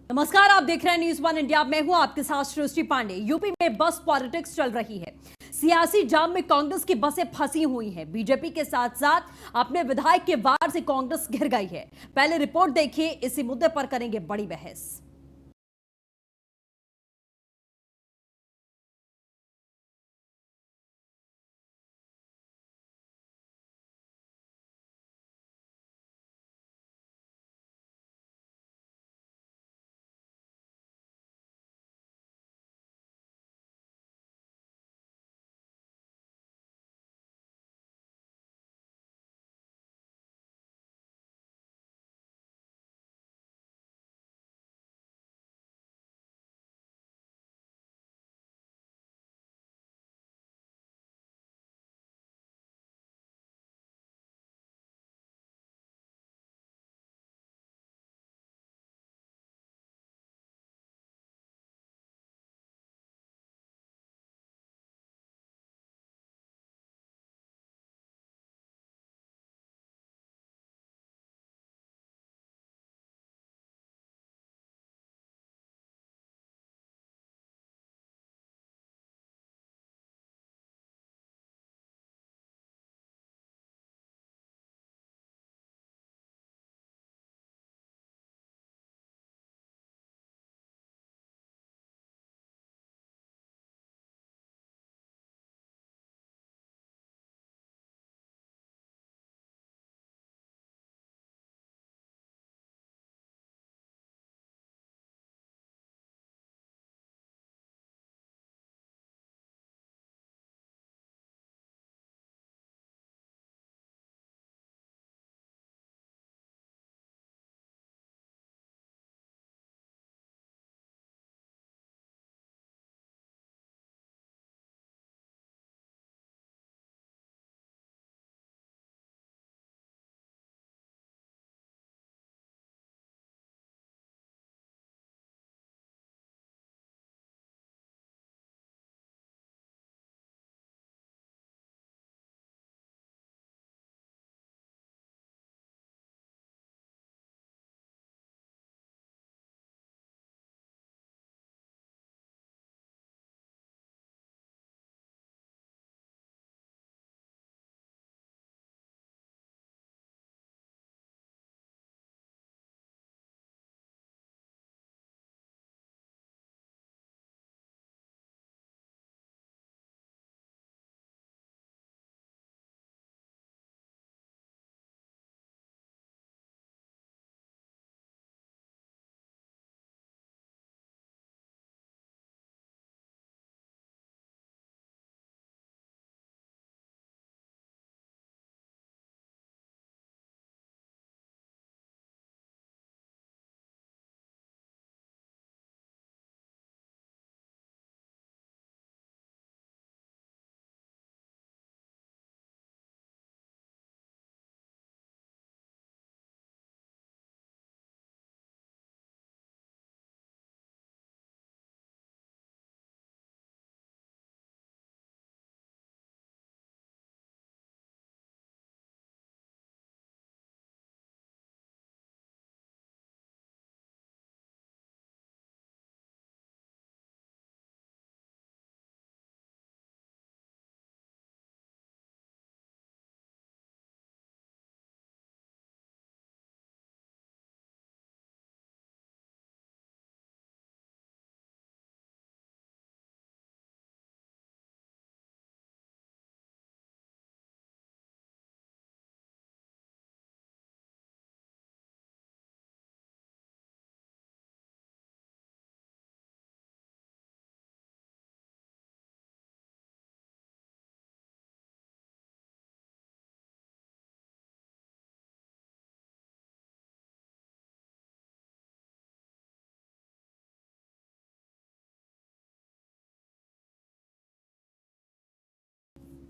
नमस्कार, आप देख रहे हैं न्यूज़ वन इंडिया। मैं हूं आपके साथ सृष्टि पांडे। यूपी में बस पॉलिटिक्स चल रही है। सियासी जाम में कांग्रेस की बसें फंसी हुई हैं। बीजेपी के साथ साथ अपने विधायक के वार से कांग्रेस घिर गई है। पहले रिपोर्ट देखिए, इसी मुद्दे पर करेंगे बड़ी बहस।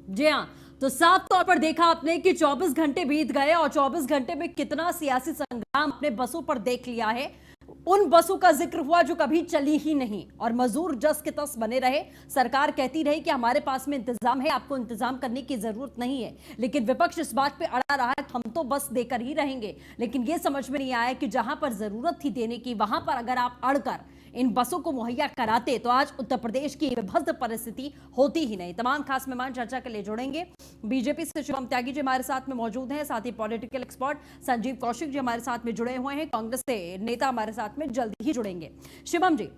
जी हाँ, तो साफ तौर पर देखा आपने कि 24 घंटे बीत गए और 24 घंटे में कितना सियासी संग्राम अपने बसों पर देख लिया है। उन बसों का जिक्र हुआ जो कभी चली ही नहीं और मजदूर जस के तस बने रहे। सरकार कहती रही कि हमारे पास में इंतजाम है, आपको इंतजाम करने की जरूरत नहीं है, लेकिन विपक्ष इस बात पे अड़ा रहा है हम तो बस देकर ही रहेंगे। लेकिन यह समझ में नहीं आया कि जहां पर जरूरत थी देने की, वहां पर अगर आप अड़कर इन बसों को मुहैया कराते तो आज उत्तर प्रदेश की विभत्स परिस्थिति होती ही नहीं। तमाम खास मेहमान चर्चा के लिए जुड़ेंगे। बीजेपी से शिवम त्यागी जी हमारे साथ में मौजूद हैं, साथ ही पॉलिटिकल एक्सपर्ट संजीव कौशिक जी हमारे साथ में जुड़े हुए हैं, कांग्रेस से नेता हमारे साथ में जल्द ही जुड़ेंगे। शिवम जी,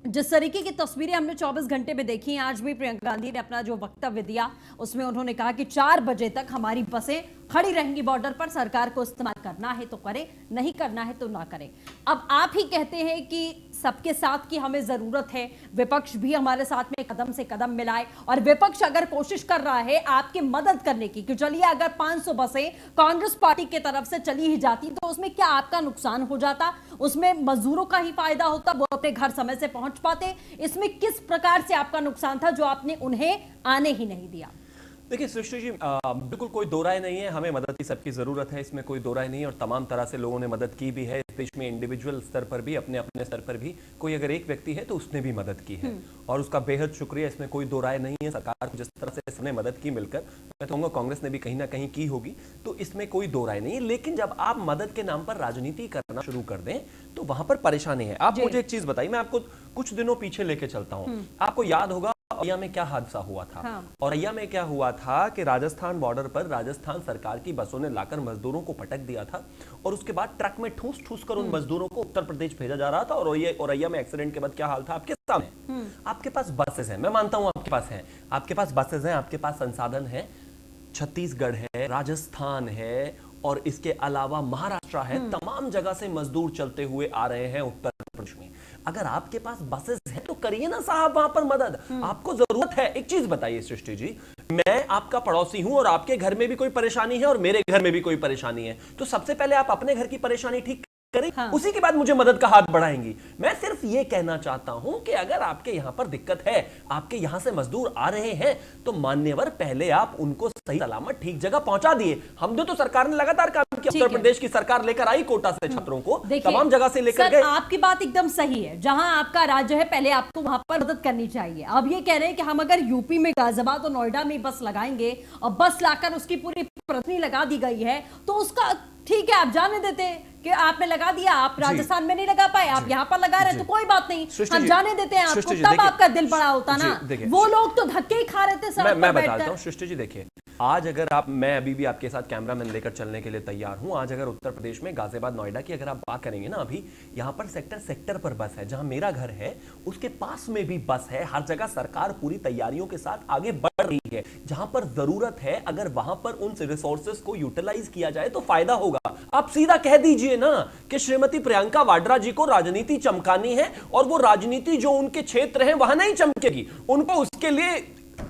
जिस तरीके की तस्वीरें हमने 24 घंटे में देखी, आज भी प्रियंका गांधी ने अपना जो वक्तव्य दिया उसमें उन्होंने कहा कि 4 बजे तक हमारी बसें खड़ी रहेंगी बॉर्डर पर, सरकार को इस्तेमाल करना है तो करे, नहीं करना है तो ना करे। अब आप ही कहते हैं कि सबके साथ की हमें जरूरत है, विपक्ष भी हमारे साथ में कदम से कदम मिलाए, और विपक्ष अगर कोशिश कर रहा है आपकी मदद करने की कि चलिए अगर 500 बसें कांग्रेस पार्टी की तरफ से चली ही जाती तो उसमें क्या आपका नुकसान हो जाता? उसमें मजदूरों का ही फायदा होता, वो अपने घर समय से पहुंच पाते। इसमें किस प्रकार से आपका नुकसान था जो आपने उन्हें आने ही नहीं दिया? देखिए सृष्टि जी, बिल्कुल कोई दो राय नहीं है, हमें मदद की सबकी जरूरत है, इसमें कोई दो राय नहीं है। और तमाम तरह से लोगों ने मदद की भी है इस देश में, इंडिविजुअल स्तर पर भी, अपने अपने स्तर पर भी। कोई अगर एक व्यक्ति है तो उसने भी मदद की है और उसका बेहद शुक्रिया, इसमें कोई दो राय नहीं है। सरकार को जिस तरह से सबने मदद की मिलकर, मैं कहूँगा कांग्रेस ने भी कहीं ना कहीं की होगी, तो इसमें कोई दो राय नहीं है। लेकिन जब आप मदद के नाम पर राजनीति करना शुरू कर दें तो वहां पर परेशानी है। आप मुझे एक चीज बताइए, मैं आपको कुछ दिनों पीछे लेके चलता हूं। आपको याद होगा औरैया में क्या हादसा हुआ था? हाँ। औरैया में क्या हुआ था कि राजस्थान बॉर्डर पर राजस्थान सरकार की बसों ने लाकर मजदूरों को पटक दिया था और उसके बाद ट्रक में ठूस ठूस कर उन मजदूरों को उत्तर प्रदेश भेजा जा रहा था। और औरैया में एक्सीडेंट के बाद क्या हाल था आपके सामने। आपके पास बसेस हैं, मैं मानता हूं आपके पास हैं, आपके पास बसेस हैं, आपके पास संसाधन है, छत्तीसगढ़ है, राजस्थान है और इसके अलावा महाराष्ट्र है, तमाम जगह से मजदूर चलते हुए आ रहे हैं उत्तर प्रदेश में। अगर आपके पास बसेस हैं तो करिए ना साहब वहां पर मदद, आपको जरूरत है। एक चीज बताइए सृष्टि जी, मैं आपका पड़ोसी हूं और आपके घर में भी कोई परेशानी है और मेरे घर में भी कोई परेशानी है, तो सबसे पहले आप अपने घर की परेशानी ठीक करें, हाँ। उसी के बाद मुझे मदद का हाथ बढ़ाएंगी। मैं सिर्फ ये कहना चाहता हूं कि अगर आपके यहां पर दिक्कत है, आपके यहां से मजदूर आ रहे हैं, तो मान्यवर पहले आप उनको सही सलामत ठीक जगह पहुंचा दिए। हमने तो सरकार ने लगातार काम किया, उत्तर प्रदेश की सरकार लेकर आई कोटा से छात्रों को, तमाम जगह से लेकर गए। आपकी बात एकदम सही है, जहां आपका राज्य है पहले आपको वहां पर मदद करनी चाहिए। अब ये कह रहे हैं कि हम अगर यूपी में गाजियाबाद और नोएडा में बस लगाएंगे और बस लाकर उसकी पूरी प्रदर्शनी लगा दी गई है तो उसका ठीक है, आप जाने देते कि आपने लगा दिया, आप राजस्थान में नहीं लगा पाए, आप यहाँ पर लगा रहे तो कोई बात नहीं, हम जाने देते हैं आपको, तब आपका दिल बड़ा होता ना। वो लोग तो धक्के ही खा रहे थे सड़क पर। मैं बताता हूँ सृष्टि जी, देखिए आज अगर आप, मैं अभी भी आपके साथ कैमरामैन लेकर चलने के लिए तैयार हूं। आज अगर उत्तर प्रदेश में गाजियाबाद नोएडा की अगर आप बात करेंगे ना, अभी यहां पर सेक्टर पर बस है, जहां मेरा घर है उसके पास में भी बस है। हर जगह सरकार पूरी तैयारियों के साथ आगे बढ़ रही है। जहां पर जरूरत है अगर वहां पर उन रिसोर्सेज को यूटिलाइज किया जाए तो फायदा होगा। आप सीधा कह दीजिए ना कि श्रीमती प्रियंका वाड्रा जी को राजनीति चमकानी है और वो राजनीति जो उनके क्षेत्र है वहां नहीं चमकेगी, उनको उसके लिए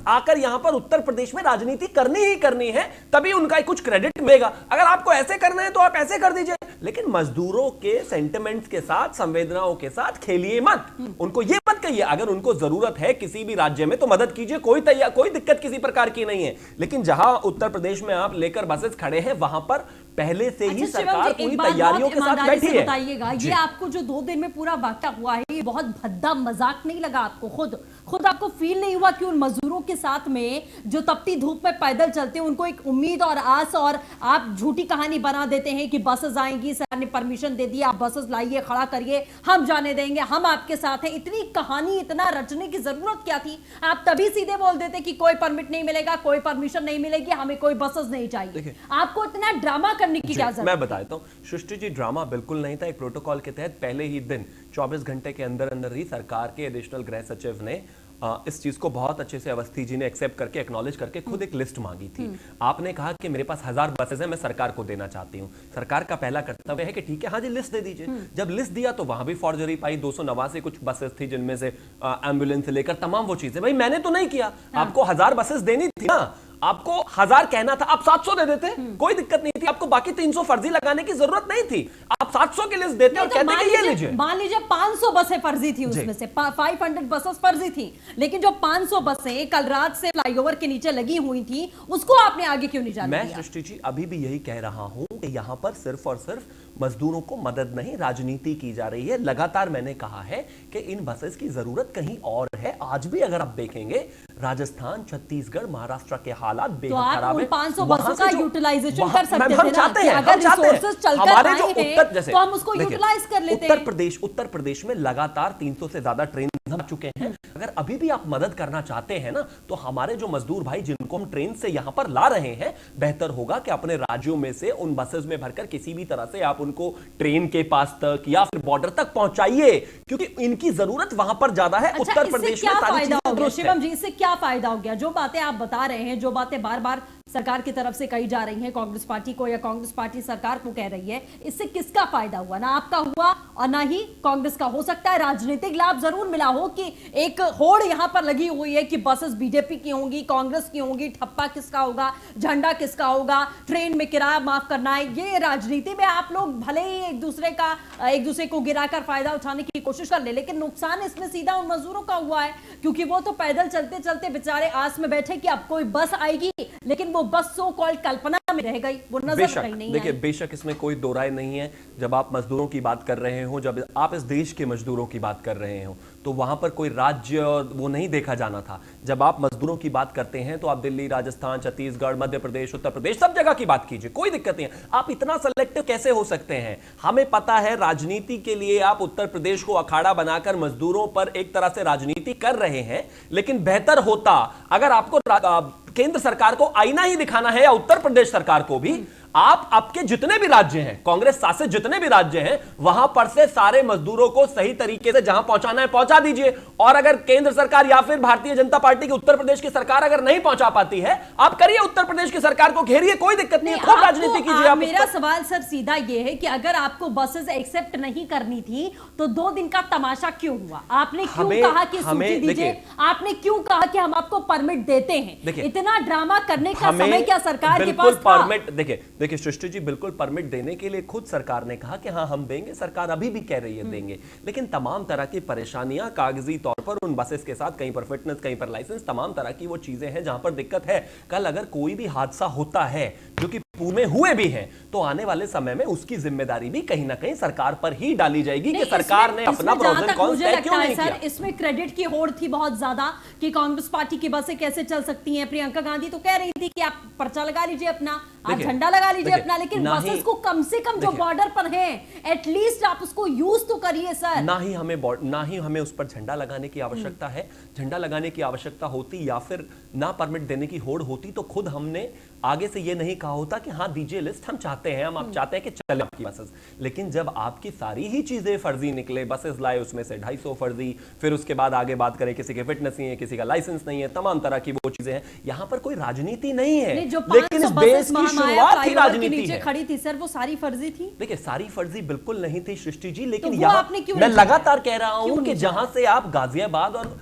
आकर यहां पर उत्तर प्रदेश में राजनीति करनी ही करनी है, तभी उनका कुछ क्रेडिट मिलेगा। अगर आपको ऐसे करना है तो आप ऐसे कर दीजिए, लेकिन मजदूरों के सेंटिमेंट्स के साथ, संवेदनाओं के साथ खेलिए मत। उनको यह मत कहिए, अगर उनको जरूरत है किसी भी राज्य में तो मदद कीजिए, कोई दिक्कत किसी प्रकार की नहीं है। लेकिन जहां उत्तर प्रदेश में आप लेकर बसेस खड़े हैं वहां पर पहले से ही सरकार पूरी तैयारियों के साथ बैठी है। बताइएगा, ये आपको जो 2 दिन में पूरा वाकया हुआ है ये बहुत भद्दा मजाक नहीं लगा आपको? खुद आपको फील नहीं हुआ कि उन मजदूरों के साथ में जो तपती धूप में पैदल चलते हैं उनको एक उम्मीद और आस, और आप झूठी कहानी बना देते हैं कि बसेस आएंगी, सर ने परमिशन दे दी, आप बसेस लाइए, खड़ा करिए, हम जाने देंगे, हम आपके साथ हैं। इतनी कहानी इतना रचने की जरूरत क्या थी? आप तभी सीधे बोल देते कि कोई परमिट नहीं मिलेगा, कोई परमिशन नहीं मिलेगी, हमें कोई बसेस नहीं चाहिए। आपको इतना ड्रामा करने की क्या जरूरत? मैं बताता हूं सृष्टि जी, ड्रामा बिल्कुल नहीं था। एक प्रोटोकॉल के तहत पहले ही दिन 24 घंटे के अंदर अंदर ही सरकार के एडिशनल गृह सचिव ने इस चीज को बहुत अच्छे से अवस्थी जी ने एक्सेप्ट करके, एक्नॉलेज करके खुद एक लिस्ट मांगी थी। आपने कहा कि मेरे पास 1000 बसेस हैं, मैं सरकार को देना चाहती हूं। सरकार का पहला कर्तव्य है कि ठीक है, हाँ जी लिस्ट दे दीजिए। जब लिस्ट दिया तो वहां भी फॉर्जरी पाई, 289 कुछ बसेस थी जिनमें से एम्बुलेंस से लेकर तमाम वो चीजें। भाई मैंने तो नहीं किया, आपको 1000 बसेस देनी थी ना, आपको 1000 कहना था, आप 700 दे देते, कोई दिक्कत नहीं थी। आपको बाकी 300 फर्जी लगाने की जरूरत नहीं थी, आप 700 की लिस्ट देते और कहते कि ये लीजिए। मान लीजिए 500 बसें फर्जी थी, उसमें से 500 बसेस फर्जी थी, लेकिन जो 500 बसें कल रात से फ्लाईओवर के नीचे लगी हुई थी उसको आपने आगे क्यों नहीं जाने दिया? मैं सृष्टि जी अभी भी यही कह रहा हूं कि यहां पर सिर्फ और सिर्फ मजदूरों को मदद नहीं, राजनीति की जा रही है। लगातार मैंने कहा है कि इन बसेस की जरूरत कहीं और है। आज भी अगर आप देखेंगे राजस्थान, छत्तीसगढ़, महाराष्ट्र के हालात तो बेहद आप खराब उन है। 500 वहां बसों से का जो- यूटिलाइजेशन वहां- कर सकते हम थे ना, चाहते कि हैं, अगर हम चाहते हैं। रिसोर्सेज चलकर हमारे जो आए हैं, उत्तर जैसे तो हम उसको देखिए, यूटिलाइज कर लेते उत्तर हैं। प्रदेश में लगातार 300 से ज्यादा ट्रेन हम चुके हैं। अगर अभी भी आप मदद करना चाहते हैं ना, तो हमारे जो मजदूर भाई जिनको हम ट्रेन से यहां पर ला रहे हैं, बेहतर होगा कि अपने राज्यों में से उन बसेस में भरकर किसी भी तरह से आप उनको ट्रेन के पास तक या फिर बॉर्डर तक पहुंचाइए, क्योंकि इनकी जरूरत वहां पर ज्यादा है। अच्छा, उत्तर इससे प्रदेश में क्या सारी फायदा चीजें हो गया दुरुस्त है। शिवम जी? इससे क्या फायदा हो गया? जो बातें आप बता रहे हैं, जो बातें बार बार सरकार की तरफ से कही जा रही हैं कांग्रेस पार्टी को, या कांग्रेस पार्टी सरकार को कह रही है, इससे किसका फायदा हुआ? ना आपका हुआ और ना ही कांग्रेस का। हो सकता है राजनीतिक लाभ जरूर मिला हो कि एक होड़ यहां पर लगी हुई है कि बसेस बीजेपी की होंगी, कांग्रेस की होंगी, ठप्पा किसका होगा, झंडा किसका होगा, ट्रेन में किराया माफ करना है। ये राजनीति में आप लोग भले ही एक दूसरे को गिराकर फायदा उठाने की कोशिश कर ले, लेकिन नुकसान इसमें सीधा उन मजदूरों का हुआ है, क्योंकि वो तो पैदल चलते चलते बेचारे आस में बैठे कि अब कोई बस आएगी, लेकिन वो बस सो कॉल्ड कल्पना में रह गई, वो नजर कहीं नहीं देखिए, आई। बेशक इसमें कोई दो राय नहीं है। जब आप मजदूरों की बात कर रहे हो, जब आप इस देश के मजदूरों की बात कर रहे हो, तो वहां पर कोई राज्य वो नहीं देखा जाना था। जब आप मजदूरों की बात करते हैं तो आप दिल्ली, राजस्थान, छत्तीसगढ़, मध्य प्रदेश, उत्तर प्रदेश, सब जगह की बात कीजिए, कोई दिक्कत नहीं है। आप इतना सेलेक्टिव कैसे हो सकते हैं? हमें पता है राजनीति के लिए आप उत्तर प्रदेश को अखाड़ा बनाकर मजदूरों पर एक तरह से राजनीति कर रहे हैं, लेकिन बेहतर होता अगर आपको केंद्र सरकार को आईना ही दिखाना है, या उत्तर प्रदेश सरकार को भी, आप आपके जितने भी राज्य हैं, कांग्रेस शासित जितने भी राज्य हैं, वहां पर से सारे मजदूरों को सही तरीके से जहां पहुंचाना है पहुंचा दीजिए। और अगर केंद्र सरकार या फिर भारतीय जनता पार्टी की उत्तर प्रदेश की सरकार अगर नहीं पहुंचा पाती है, आप करिए उत्तर प्रदेश की सरकार को घेरिए, कोई दिक्कत नहीं है, खूब राजनीति कीजिए। आप मेरा सवाल सर सीधा ये है कि अगर आपको बसेस एक्सेप्ट नहीं करनी थी, तो 2 दिन का तमाशा क्यों हुआ? आपने क्यों कहा कि सूची दीजिए? आपने क्यों कहा कि हम आपको परमिट देते हैं? इतना ड्रामा करने का समय क्या सरकार के पास था? परमिट देखिए सृष्टि जी, बिल्कुल परमिट देने के लिए खुद सरकार ने कहा कि हाँ हम देंगे, सरकार अभी भी कह रही है देंगे, लेकिन तमाम तरह की परेशानियां कागजी तौर पर उन बसेस के साथ, कहीं पर फिटनेस, कहीं पर लाइसेंस, तमाम तरह की वो चीजें हैं जहां पर दिक्कत है। कल अगर कोई भी हादसा होता है, जो कि पूर्व में हुए भी हैं, तो आने वाले समय में उसकी जिम्मेदारी भी कहीं ना कहीं सरकार पर ही डाली जाएगी कि सरकार ने अपना प्रोज एंड कॉन्स तय क्यों नहीं किया। इसमें क्रेडिट की होड़ थी बहुत ज्यादा कि कांग्रेस पार्टी की बसें कैसे चल सकती हैं। प्रियंका गांधी तो कह रही थी कि आप पर्चा लगा लीजिए अपना, आप झंडा लगा लीजिए अपना, लेकिन बसेस को कम से कम जो बॉर्डर पर हैं, एटलीस्ट आप उसको यूज तो करिए सर। ना ही हमें उस पर झंडा लगाने की आवश्यकता है। झंडा लगाने की आवश्यकता होती या फिर ना परमिट देने की होड़ होती, तो खुद हमने आगे से ये नहीं कहा होता कि हाँ दीजिए लिस्ट, हम चाहते हैं, हम आप चाहते हैं कि चले आपकी बसेस। लेकिन जब आपकी सारी ही चीजें फर्जी निकले, बसेस लाए उसमें से 250 फर्जी, फिर उसके बाद आगे बात करें किसी के फिटनेस नहीं है, किसी का लाइसेंस नहीं है, तमाम तरह की वो चीजें हैं। यहां पर कोई राजनीति नहीं है, लेकिन इस बेस की शुरुआत ही राजनीति है। खड़ी थी सर, वो सारी फर्जी थी? देखिए, सारी फर्जी बिल्कुल नहीं थी सृष्टि जी, लेकिन तो यहाँ मैं लगातार कह रहा हूं कि जहां से आप गाजियाबाद और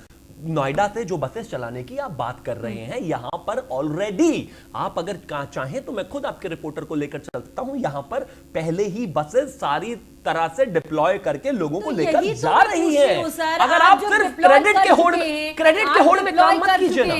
नोएडा से जो बसेस चलाने की आप बात कर रहे हैं, यहां पर ऑलरेडी आप अगर चाहें तो मैं खुद आपके रिपोर्टर को लेकर चलता हूं, यहां पर पहले ही बसेस सारी तरह से डिप्लॉय करके लोगों को लेकर जा रही है। अगर आप सिर्फ क्रेडिट के होड़ में काम मत कीजिए ना,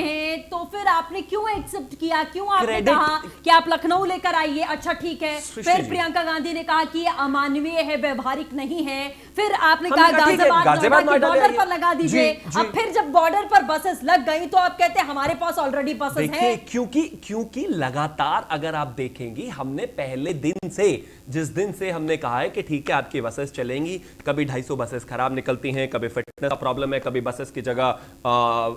तो फिर आपने क्यों एक्सेप्ट किया? क्यों आपने कहा कि आप लखनऊ लेकर आइए? अच्छा ठीक है, फिर प्रियंका गांधी ने कहा कि अमानवीय है, व्यवहारिक नहीं है, फिर आपने कहा गाजियाबाद बॉर्डर पर लगा दीजिए। अब फिर जब बॉर्डर पर बसेस लग गई तो आप कहते हैं हमारे पास ऑलरेडी बसेस हैं। क्योंकि लगातार अगर आप देखेंगी, हमने पहले दिन से, जिस दिन से हमने कहा है कि ठीक है आपकी बसेस चलेंगी, कभी 250 बसेस खराब निकलती हैं, कभी फिटनेस का प्रॉब्लम है, कभी बसेस की जगह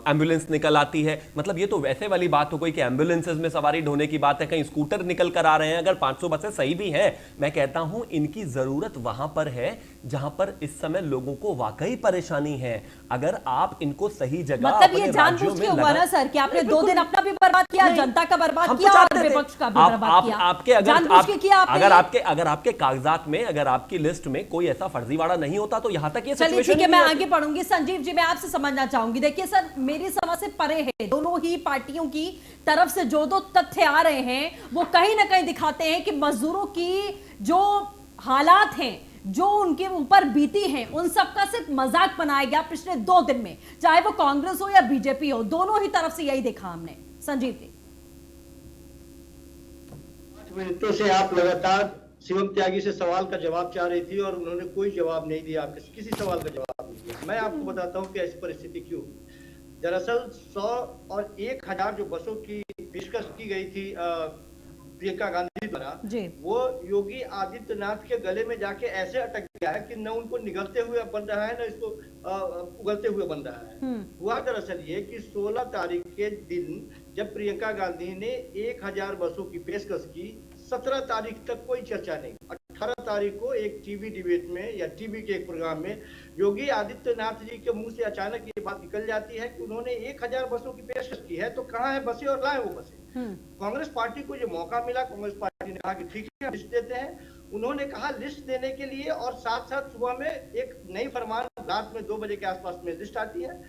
एम्बुलेंस निकल आती है। मतलब ये तो वैसे वाली बात हो गई कि एम्बुलेंसेस में सवारी ढोने की बात है, कहीं स्कूटर निकल कर आ रहे हैं। अगर 500 बसेस सही भी हैं, मैं कहता हूं इनकी जरूरत वहां पर है जहां पर इस समय लोगों को वाकई परेशानी है। अगर आप इनको सही जगह, मतलब ये जानबूझ के हुआ ना सर कि आपने 2 दिन अपना भी बर्बाद किया, जनता का बर्बाद किया और विपक्ष का भी बर्बाद किया। अगर आपके कागजात में, अगर आपकी लिस्ट में कोई ऐसा फर्जीवाड़ा नहीं होता तो यहां तक ये सिचुएशन ठीक है, मैं आगे बढ़ूंगी। संजीव जी, मैं आपसे समझना चाहूंगी, देखिए सर मेरी समझ से परे है, दोनों ही पार्टियों की तरफ से जो दो तथ्य आ रहे हैं वो कहीं ना कहीं दिखाते हैं कि मजदूरों की जो हालात हैं, जो उनके ऊपर बीती हैं, उन सबका सिर्फ मजाक बनाया गया पिछले 2 दिन में, चाहे वो कांग्रेस हो या बीजेपी हो, दोनों ही तरफ से यही देखा हमने। संजीव जी, 8 मिनटों से आप लगातार शिवम त्यागी से सवाल का जवाब चाह रही थी और उन्होंने कोई जवाब नहीं दिया, किसी सवाल का जवाब नहीं दिया। मैं आपको बताता हूँ कि ऐसी परिस्थिति क्यों। दरअसल 100 और 1000 जो बसों की पेशकश की गई थी प्रियंका गांधी द्वारा, वो योगी आदित्यनाथ के गले में जाके ऐसे अटक गया है कि न उनको निगलते हुए बन रहा है, न इसको उगलते हुए बन रहा है। हुआ दरअसल ये कि 16 तारीख के दिन जब प्रियंका गांधी ने 1000 बसों की पेशकश की, 17 तारीख तक कोई चर्चा नहीं। 18 तारीख को एक टीवी डिबेट में या टीवी के एक प्रोग्राम में योगी आदित्यनाथ जी के मुंह से अचानक ये बात निकल जाती है कि उन्होंने 1000 बसों की पेशकश की है, तो कहाँ है बसें और लाए वो बसें। कांग्रेस पार्टी को ये मौका मिला, कांग्रेस पार्टी ने कहा कि ठीक है लिस्ट देते हैं। उन्होंने कहा लिस्ट देने के लिए, और साथ साथ सुबह में एक नई फरमान, रात में 2 बजे के आसपास में लिस्ट आती है,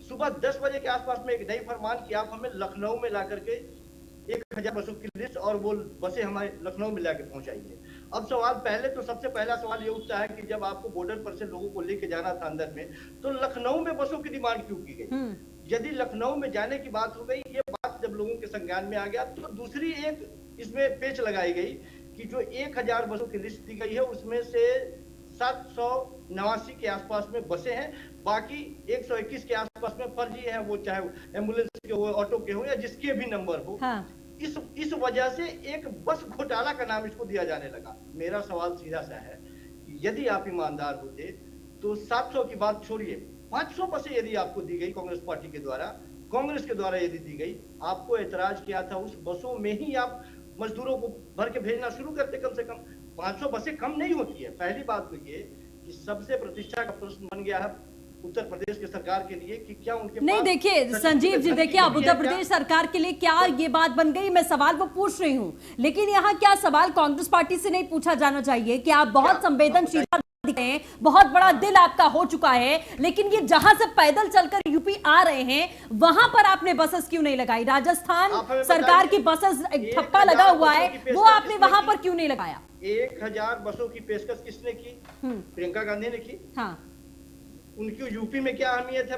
सुबह 10 बजे के आसपास में एक नई फरमान कि आप हमें लखनऊ में ला करके 1000 बसों की लिस्ट और वो बसें हमारे लखनऊ में लाके पहुंचाइए। अब सवाल, पहले तो सबसे पहला सवाल ये उठता है कि जब आपको बॉर्डर पर से लोगों को लेके जाना था अंदर में, तो लखनऊ में बसों की डिमांड क्यों की गई? यदि लखनऊ में जाने की बात हो गई, ये बात जब लोगों के संज्ञान में आ गया, तो दूसरी एक इसमें पेच लगाई गई कि जो 1000 बसों की लिस्ट दी गई है उसमें से 789 के आसपास में बसें हैं, बाकी 121 के आसपास में फर्जी हैं, वो चाहे एम्बुलेंस के हो, ऑटो के हो या जिसके भी नंबर हो। इस वजह से एक बस घोटाला का नाम इसको दिया जाने लगा। मेरा सवाल सीधा सा है, यदि आप ईमानदार होते तो 700 की बात छोड़िए, 500 बसें यदि आपको दी गई कांग्रेस पार्टी के द्वारा, कांग्रेस के द्वारा यदि दी गई, आपको ऐतराज किया था, उस बसों में ही आप मजदूरों को भर के भेजना शुरू करते। कम से कम 500 बसें कम नहीं होती है। पहली बात तो ये कि सबसे प्रतिष्ठा का प्रश्न बन गया है उत्तर प्रदेश की सरकार के लिए कि क्या उनके नहीं, देखिए संजीव जी, देखिए अब उत्तर प्रदेश सरकार के लिए क्या ये बात बन गई, मैं सवाल वो पूछ रही हूँ, लेकिन यहाँ क्या सवाल कांग्रेस पार्टी से नहीं पूछा जाना चाहिए कि आप बहुत संवेदनशील हैं, बहुत बड़ा दिल आपका हो चुका है, लेकिन ये जहां से पैदल चलकर यूपी आ रहे हैं वहां पर आपने बसेस क्यों नहीं लगाई? राजस्थान सरकार की बसेस ठप्पा लगा हुआ है, वो आपने वहां पर क्यों नहीं लगाया? 1000 बसों की पेशकश किसने की? प्रियंका गांधी ने की। हाँ, उनकी यूपी में क्या अहमियत है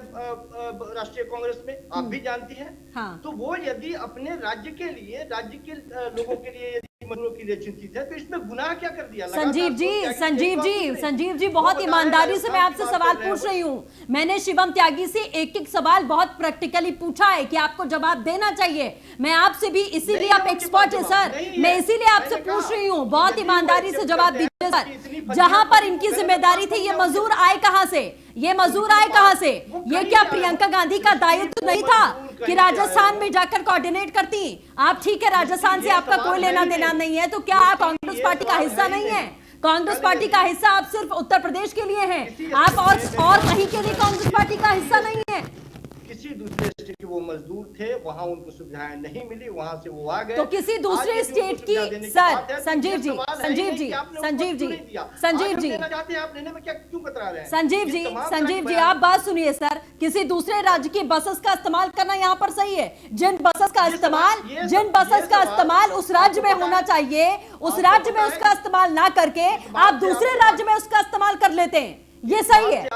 राष्ट्रीय कांग्रेस में, आप भी जानती हैं। हाँ। तो वो यदि अपने राज्य के लिए, राज्य के लोगों के लिए यदि मजदूरों के लिए चिंतित है, तो इसमें गुनाह क्या कर दिया? संजीव जी बहुत ईमानदारी से मैं आपसे सवाल पूछ रही हूँ। मैंने शिवम त्यागी से एक एक सवाल बहुत प्रैक्टिकली पूछा है कि आपको जवाब देना चाहिए। मैं आपसे भी, इसीलिए आप एक्सपर्ट है सर, मैं इसीलिए आपसे पूछ रही हूँ, बहुत ईमानदारी से जवाब दीजिए सर। जहां पर इनकी जिम्मेदारी थी, ये मजदूर आए कहां से? ये मजदूर आए कहां से? ये क्या प्रियंका गांधी का दायित्व नहीं था कि राजस्थान में जाकर कोऑर्डिनेट करती? आप ठीक है, राजस्थान से आपका कोई लेना देना नहीं है, तो क्या आप कांग्रेस पार्टी का हिस्सा नहीं है? कांग्रेस पार्टी का हिस्सा आप सिर्फ उत्तर प्रदेश के लिए हैं, आप और कहीं के लिए कांग्रेस पार्टी का हिस्सा नहीं है। किसी दूसरे स्टेट के वो मजदूर थे, वहां उनको सुविधाएं नहीं मिली, वहां से वो आ गए। तो किसी दूसरे स्टेट की, सर संजीव जी आप लेने में क्या क्यों कतरा रहे हैं? संजीव जी आप बात सुनिए सर, किसी दूसरे राज्य की बसेस का इस्तेमाल करना यहाँ पर सही है? जिन बसेस का इस्तेमाल उस राज्य में होना चाहिए, उस राज्य में उसका इस्तेमाल ना करके आप दूसरे राज्य में उसका इस्तेमाल कर लेते हैं, ये सही है?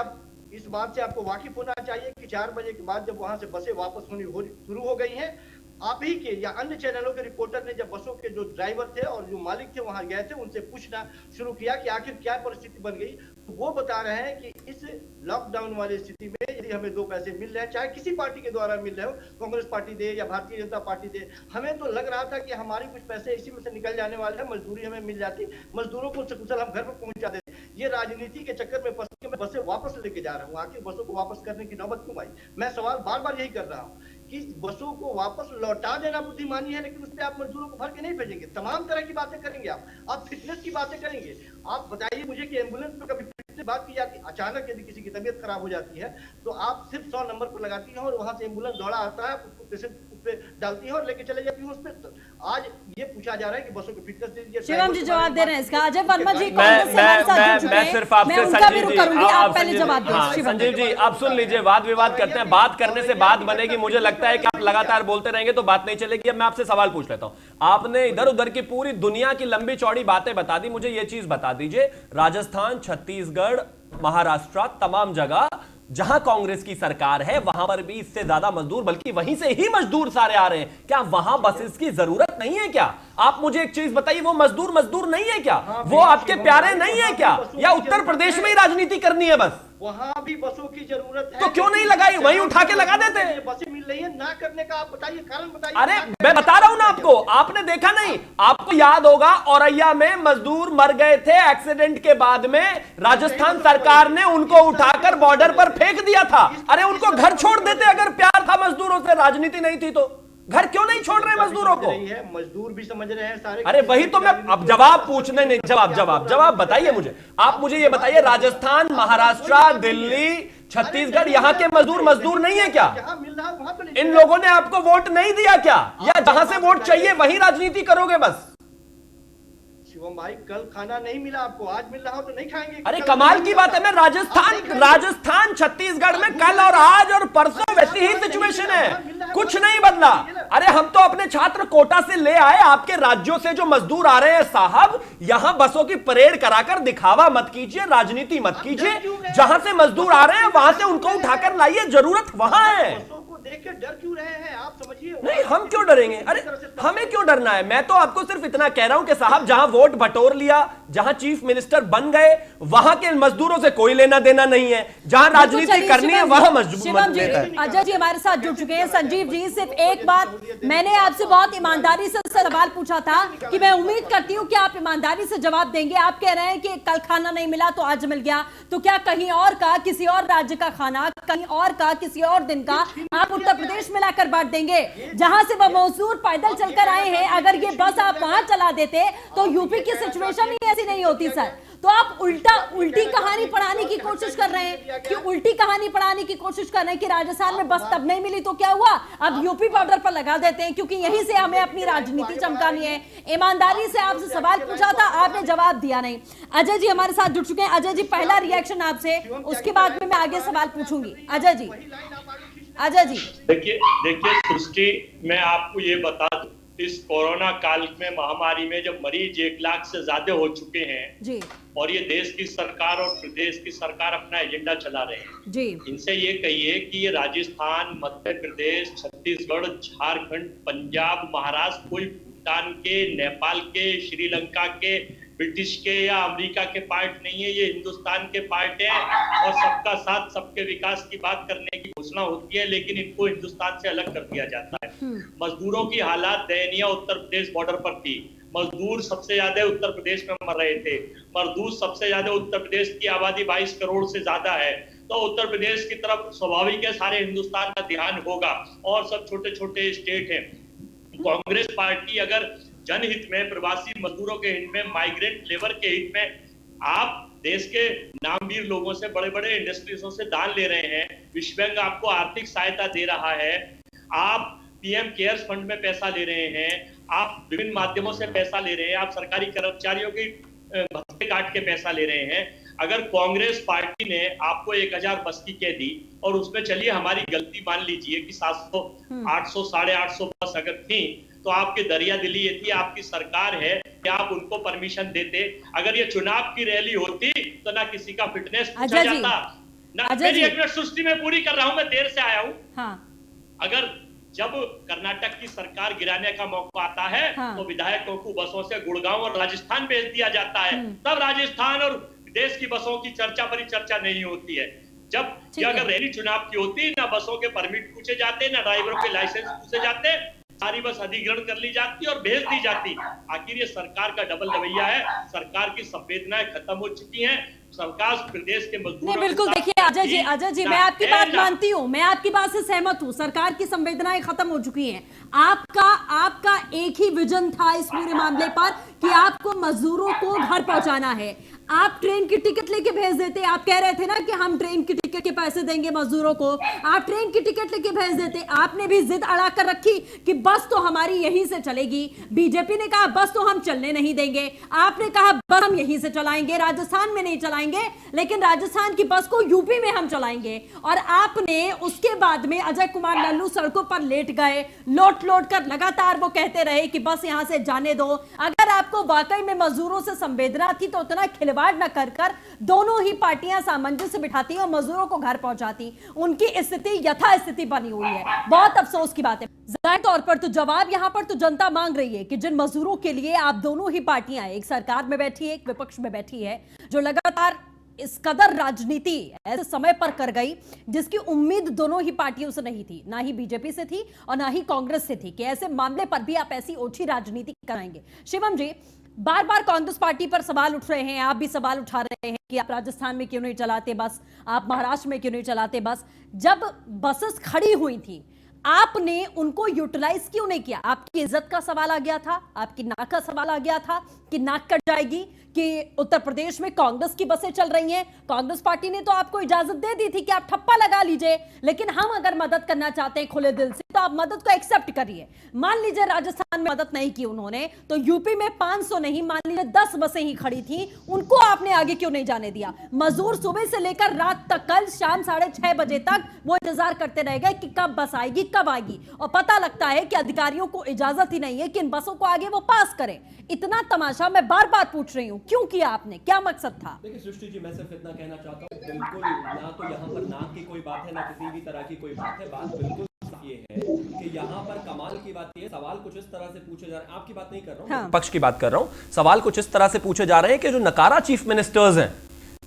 इस बात से आपको वाकिफ होना चाहिए कि 4 बजे के बाद जब वहां से बसें वापस होनी शुरू हो गई हैं, आप ही के या अन्य चैनलों के रिपोर्टर ने जब बसों के जो ड्राइवर थे और जो मालिक थे वहां गए थे, उनसे पूछना शुरू किया कि आखिर क्या परिस्थिति बन गई, तो वो बता रहे हैं कि इस लॉकडाउन वाली स्थिति में यदि हमें 2 पैसे मिल रहे हैं, चाहे किसी पार्टी के द्वारा मिल रहे हो, कांग्रेस पार्टी दे या भारतीय जनता पार्टी दे, हमें तो लग रहा था कि हमारी कुछ पैसे इसी में से निकल जाने वाले हैं, मजदूरी हमें मिल जाती, मजदूरों को सकुशल हम घर पर पहुंचा देते। ये राजनीति के चक्कर में फंस के मैं बसें वापस लेके जा रहा हूँ। आखिर बसों को वापस करने की नौबत क्यों आई? मैं सवाल बार बार यही कर रहा हूँ कि बसों को वापस लौटा देना बुद्धिमानी है, लेकिन उस पर आप मजदूरों को भर के नहीं भेजेंगे। तमाम तरह की बातें करेंगे, आप फिटनेस की बातें करेंगे। आप बताइए मुझे कि एम्बुलेंस में कभी फिटनेस बात की जाती है? अचानक यदि किसी की तबीयत खराब हो जाती है तो आप सिर्फ 100 नंबर पर लगाती हैं और वहां से एम्बुलेंस दौड़ा आता है, उसको पेशेंट पे डालती है और लेके चले जाती है हॉस्पिटल। आज ये पूछा जा रहा है कि बसों की फिटनेस दे दीजिए। शिवम जी जवाब दे रहे हैं इसका। अजय वर्मा जी कांग्रेस से हमारे साथ जुड़ चुके हैं, मैं सिर्फ आपसे संजीव जी, आप पहले जवाब दें। संजीव जी आप सुन लीजिए, वाद विवाद करते हैं, बात करने से बात बनेगी। मुझे लगता है कि आप लगातार बोलते रहेंगे तो बात नहीं चलेगी। अब मैं आपसे सवाल पूछ लेता हूं। आपने इधर उधर की पूरी दुनिया की लंबी चौड़ी बातें बता दी, मुझे यह चीज बता दीजिए, राजस्थान, छत्तीसगढ़, महाराष्ट्र, तमाम जगह जहां कांग्रेस की सरकार है वहां पर भी इससे ज्यादा मजदूर, बल्कि वहीं से ही मजदूर सारे आ रहे हैं। क्या वहां बसेस की जरूरत नहीं है क्या? आप मुझे एक चीज बताइए, वो मजदूर नहीं है क्या? वो आपके प्यारे नहीं है क्या? या उत्तर प्रदेश में ही राजनीति करनी है बस? वहाँ भी बसों की जरूरत है तो क्यों नहीं लगाई? वहीं उठा के लगा देते। बसें मिल रही है ना करने का, आप बताइए कारण बताइए। अरे मैं बता रहा हूं ना आपको, आपने देखा नहीं? आपको याद होगा औरैया में मजदूर मर गए थे एक्सीडेंट के बाद में, राजस्थान सरकार ने उनको उठाकर बॉर्डर पर फेंक दिया था। अरे उनको घर छोड़ देते अगर प्यार था मजदूरों से, राजनीति नहीं थी तो। घर क्यों नहीं छोड़ रहे मजदूरों को? मजदूर भी समझ रहे हैं सारे। अरे वही तो मैं अब जवाब पूछने नहीं, जवाब बताइए मुझे। आप मुझे ये बताइए, राजस्थान, महाराष्ट्र, दिल्ली, छत्तीसगढ़, यहाँ के मजदूर नहीं है क्या? इन लोगों ने आपको वोट नहीं दिया क्या? या जहां से वोट चाहिए वहीं राजनीति करोगे बस? शिवम भाई, कल खाना नहीं मिला आपको, आज मिल रहा हो तो नहीं खाएंगे? अरे कमाल की बात है। मैं राजस्थान छत्तीसगढ़ में कल और आज और परसों वैसी ही सिचुएशन है, कुछ नहीं बदला। अरे हम तो अपने छात्र कोटा से ले आए, आपके राज्यों से जो मजदूर आ रहे हैं साहब, यहां बसों की परेड कराकर दिखावा मत कीजिए, राजनीति मत कीजिए। जहां से मजदूर आ रहे हैं वहां से उनको उठाकर लाइए, जरूरत वहां है। देख के डर क्यों रहे हैं आप? समझिए नहीं, हम क्यों डरेंगे? अरे हमें क्यों डरना है? मैं तो आपको सिर्फ इतना कह रहा हूं कि साहब जहां वोट बटोर लिया, जहां चीफ मिनिस्टर बन गए, वहां के मजदूरों से कोई लेना देना नहीं है। जहां राजनीति करनी है वहां मजदूर। अजय जी हमारे साथ जुड़ चुके हैं। संजीव जी, सिर्फ एक बात, मैंने आपसे बहुत ईमानदारी से सवाल पूछा था कि मैं उम्मीद करती हूं कि आप ईमानदारी से जवाब देंगे। आप कह रहे हैं कि कल खाना नहीं मिला तो आज मिल गया, तो क्या कहीं और का, किसी और राज्य का खाना कहीं और का, किसी और दिन का आप उत्तर प्रदेश में लाकर बांट देंगे? जहां से वह मजदूर पैदल चलकर आए हैं, अगर ये बस आप वहां चला देते तो यूपी की सिचुएशन ही ऐसी नहीं होती सर। तो आप उल्टी कहानी पढ़ाने की कोशिश कर रहे हैं कि उल्टी कहानी पढ़ाने की कोशिश कर रहे हैं कि राजस्थान में बस तब नहीं मिली तो क्या हुआ, अब यूपी बॉर्डर पर लगा देते हैं क्योंकि यहीं से हमें अपनी राजनीति चमकानी है। ईमानदारी से आपसे सवाल पूछा था, आपने जवाब दिया नहीं। अजय जी हमारे साथ जुड़ चुके हैं। अजय जी, पहला रिएक्शन आपसे, उसके बाद में मैं आगे सवाल पूछूंगी। अजय जी। देखिए सृष्टि, मैं आपको ये बता दूं, इस कोरोना काल में, महामारी में जब मरीज 1 लाख से ज्यादा हो चुके हैं जी, और ये देश की सरकार और प्रदेश की सरकार अपना एजेंडा चला रहे हैं जी, इनसे ये कहिए कि ये राजस्थान, मध्य प्रदेश, छत्तीसगढ़, झारखंड, पंजाब, महाराष्ट्र कोई भूटान के, नेपाल के, श्रीलंका के, ब्रिटिश के या अमेरिका के पार्ट नहीं है, ये हिंदुस्तान के पार्ट है। और सबका साथ सबके विकास की बात करने की घोषणा होती है, लेकिन इनको हिंदुस्तान से अलग कर दिया जाता है। मजदूरों की हालात दयनीय उत्तर प्रदेश बॉर्डर पर थी। मजदूर सबसे ज्यादा उत्तर प्रदेश में मर रहे थे। मजदूर सबसे ज्यादा उत्तर प्रदेश की आबादी 22 करोड़ से ज्यादा है, तो उत्तर प्रदेश की तरफ स्वाभाविक है सारे हिंदुस्तान का ध्यान होगा। और सब छोटे छोटे स्टेट हैं। कांग्रेस पार्टी अगर जनहित में, प्रवासी मजदूरों के हित में, माइग्रेंट लेबर के हित में, आप देश के नामवीर लोगों से, बड़े बड़े इंडस्ट्रीजों से दान ले रहे हैं, विश्व बैंक आपको आर्थिक सहायता दे रहा है, आप पीएम केयर्स फंड में पैसा ले रहे हैं, आप विभिन्न माध्यमों से पैसा ले रहे हैं, आप सरकारी कर्मचारियों की भत्ते काट के पैसा ले रहे हैं। अगर कांग्रेस पार्टी ने आपको 1000 बस की कह दी, और उसमें चलिए हमारी गलती मान लीजिए कि 700, 800, 850 बस अगर थी, तो आपकी दरिया दिली ये थी, आपकी सरकार है कि आप उनको परमिशन देते। अगर ये चुनाव की रैली होती तो ना किसी का फिटनेस पूछा जाता, ना। मेरी एक मिनट सृष्टि में पूरी कर रहा हूं, मैं देर से आया हूं। हाँ। अगर जब कर्नाटक की सरकार गिराने का मौका आता है, हाँ, तो विधायकों को बसों से गुड़गांव और राजस्थान भेज दिया जाता है। तब राजस्थान और देश की बसों की चर्चा परिचर्चा नहीं होती है। जब अगर रैली चुनाव की होती, ना बसों के परमिट पूछे जाते, ना ड्राइवरों के लाइसेंस पूछे जाते, सारी बस अधिग्रहण कर ली जाती और भेज दी जाती। आखिर ये सरकार का डबल रवैया है। सरकार की संवेदनाएं खत्म हो चुकी हैं। सरकार प्रदेश के मजदूरों, नहीं बिल्कुल, देखिए अजय जी मैं आपकी बात मानती हूँ, मैं आपकी बात से सहमत हूँ। सरकार की संवेदनाएं खत्म हो चुकी हैं। आपका एक ही विजन था इस पूरे मामले पर कि आपको मजदूरों को घर पहुंचाना है। आप ट्रेन की टिकट लेके भेज देते, आप कह रहे थे ना कि हम ट्रेन की टिकट के पैसे देंगे मजदूरों को, आप ट्रेन की टिकट लेके भेज देते। आपने भी जिद अड़ा कर रखी कि बस तो हमारी यहीं से चलेगी। बीजेपी ने कहा बस तो हम चलने नहीं देंगे, आपने कहा बस हम यहीं से चलाएंगे, राजस्थान में नहीं चलाएंगे, लेकिन राजस्थान की बस को यूपी में हम चलाएंगे। और आपने उसके बाद में अजय कुमार लल्लू सड़कों पर लेट गए, लोट कर लगातार वो कहते रहे कि बस यहां से जाने दो। अगर आप आपको वाकई में मजदूरों से संवेदना थी तो उतना खिलवाड़ न कर कर दोनों ही पार्टियां सामंजस्य बिठाती और मजदूरों को घर पहुंचाती। उनकी स्थिति यथास्थिति बनी हुई है, बहुत अफसोस की बात है। जाहिर तौर पर तो जवाब यहां पर तो जनता मांग रही है कि जिन मजदूरों के लिए आप दोनों ही पार्टियां, एक सरकार में बैठी है, एक विपक्ष में बैठी है, जो लगातार इस कदर राजनीति ऐसे समय पर कर गई जिसकी उम्मीद दोनों ही पार्टियों से नहीं थी, ना ही बीजेपी से थी और ना ही कांग्रेस से थी कि ऐसे मामले पर भी आप ऐसी ओछी राजनीति कराएंगे। शिवम जी, बार बार कांग्रेस पार्टी पर सवाल उठ रहे हैं, आप भी सवाल उठा रहे हैं कि आप राजस्थान में क्यों नहीं चलाते बस, आप महाराष्ट्र में क्यों नहीं चलाते बस। जब बसेस खड़ी हुई थी आपने उनको यूटिलाइज क्यों नहीं किया? आपकी इज्जत का सवाल आ गया था, आपकी नाक का सवाल आ गया था कि नाक कट जाएगी कि उत्तर प्रदेश में कांग्रेस की बसें चल रही हैं। कांग्रेस पार्टी ने तो आपको इजाजत दे दी थी कि आप ठप्पा लगा लीजिए, लेकिन हम अगर मदद करना चाहते हैं खुले दिल से तो आप मदद को एक्सेप्ट करिए। मान लीजिए राजस्थान में मदद नहीं की उन्होंने, तो यूपी में 500 नहीं, मान लीजिए 10 बसें ही खड़ी थी, उनको आपने आगे क्यों नहीं जाने दिया? मजदूर सुबह से लेकर रात तक, कल शाम 6:30 बजे तक वो इंतजार करते रह गए कि कब बस आएगी, कब आएगी, और पता लगता है कि अधिकारियों को इजाजत ही नहीं है कि इन बसों को आगे वो पास करें। इतना तमाशा मैं बार बार पूछ रही हूं, क्यों किया आपने, क्या मकसद था? देखिए सृष्टि जी, मैं सिर्फ इतना कहना चाहता हूँ, बिल्कुल ना तो यहाँ पर नाक की कोई बात है, ना किसी भी तरह की कोई बात है। बात बिल्कुल ये है कि यहाँ पर कमाल की बात ये, सवाल कुछ इस तरह से पूछे जा रहे हैं, आपकी बात नहीं कर रहा हूँ, हाँ। पक्ष की बात कर रहा हूँ। सवाल कुछ इस तरह से पूछे जा रहे हैं कि जो नकारा चीफ मिनिस्टर्स हैं,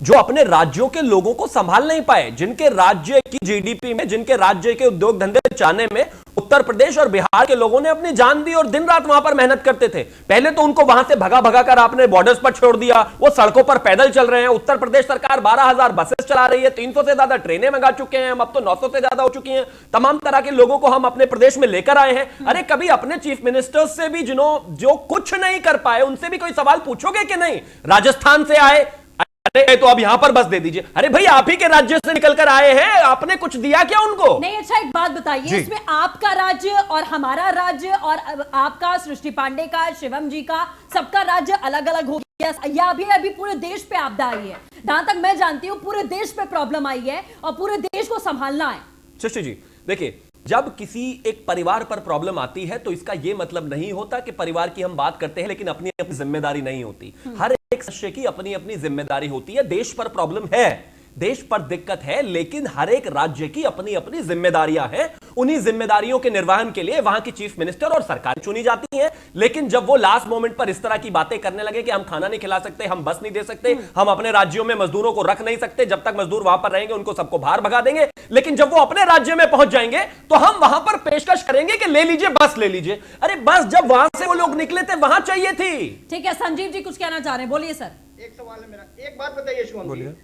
जो अपने राज्यों के लोगों को संभाल नहीं पाए, जिनके राज्य की जीडीपी में, जिनके राज्य के उद्योग धंधे चलाने में उत्तर प्रदेश और बिहार के लोगों ने अपनी जान दी और दिन रात वहां पर मेहनत करते थे। पहले तो उनको वहां से भगा भगा कर आपने बॉर्डर्स पर छोड़ दिया, वो सड़कों पर पैदल चल रहे हैं। उत्तर प्रदेश सरकार 12,000 बसेस चला रही है, 300 से ज्यादा ट्रेनें मंगा चुके हैं, हम अब तो 900 से ज्यादा हो चुकी हैं। तमाम तरह के लोगों को हम अपने प्रदेश में लेकर आए हैं। अरे कभी अपने चीफ मिनिस्टर्स से भी जो कुछ नहीं कर पाए उनसे भी कोई सवाल पूछोगे कि नहीं? राजस्थान से आए, अरे तो अब यहां पर बस दे दीजिए। अरे भाई आप ही के राज्य से निकलकर आए हैं, आपने कुछ दिया क्या उनको? नहीं, अच्छा एक बात बताइए, इसमें आपका राज्य और हमारा राज्य और आपका, सृष्टि पांडे का, शिवम जी का, सबका राज्य अलग अलग हो गया या अभी पूरे देश पे आपदा आई है? जहां तक मैं जानती हूं पूरे देश पे प्रॉब्लम आई है और पूरे देश को संभालना है। सृष्टि जी देखिए, जब किसी एक परिवार पर प्रॉब्लम आती है तो इसका यह मतलब नहीं होता कि परिवार की हम बात करते हैं लेकिन अपनी अपनी जिम्मेदारी नहीं होती। हर एक सदस्य की अपनी अपनी जिम्मेदारी होती है। देश पर प्रॉब्लम है, देश पर दिक्कत है, लेकिन हर एक राज्य की अपनी अपनी जिम्मेदारियां हैं। उन्हीं जिम्मेदारियों के निर्वहन के लिए वहां की चीफ मिनिस्टर और सरकार चुनी जाती है। लेकिन जब वो लास्ट मोमेंट पर इस तरह की बातें करने लगे कि हम खाना नहीं खिला सकते, हम बस नहीं दे सकते, हम अपने राज्यों में मजदूरों को रख नहीं सकते, जब तक मजदूर वहां पर रहेंगे उनको सबको बाहर भगा देंगे, लेकिन जब वो अपने राज्य में पहुंच जाएंगे तो हम वहां पर पेशकश करेंगे कि ले लीजिए बस, ले लीजिए। अरे बस जब वहां से वो लोग निकले थे वहां चाहिए थी। ठीक है, संजीव जी कुछ कहना चाह रहे हैं, बोलिए सर। एक सवाल है मेरा, एक बात बताइए शिवम जी,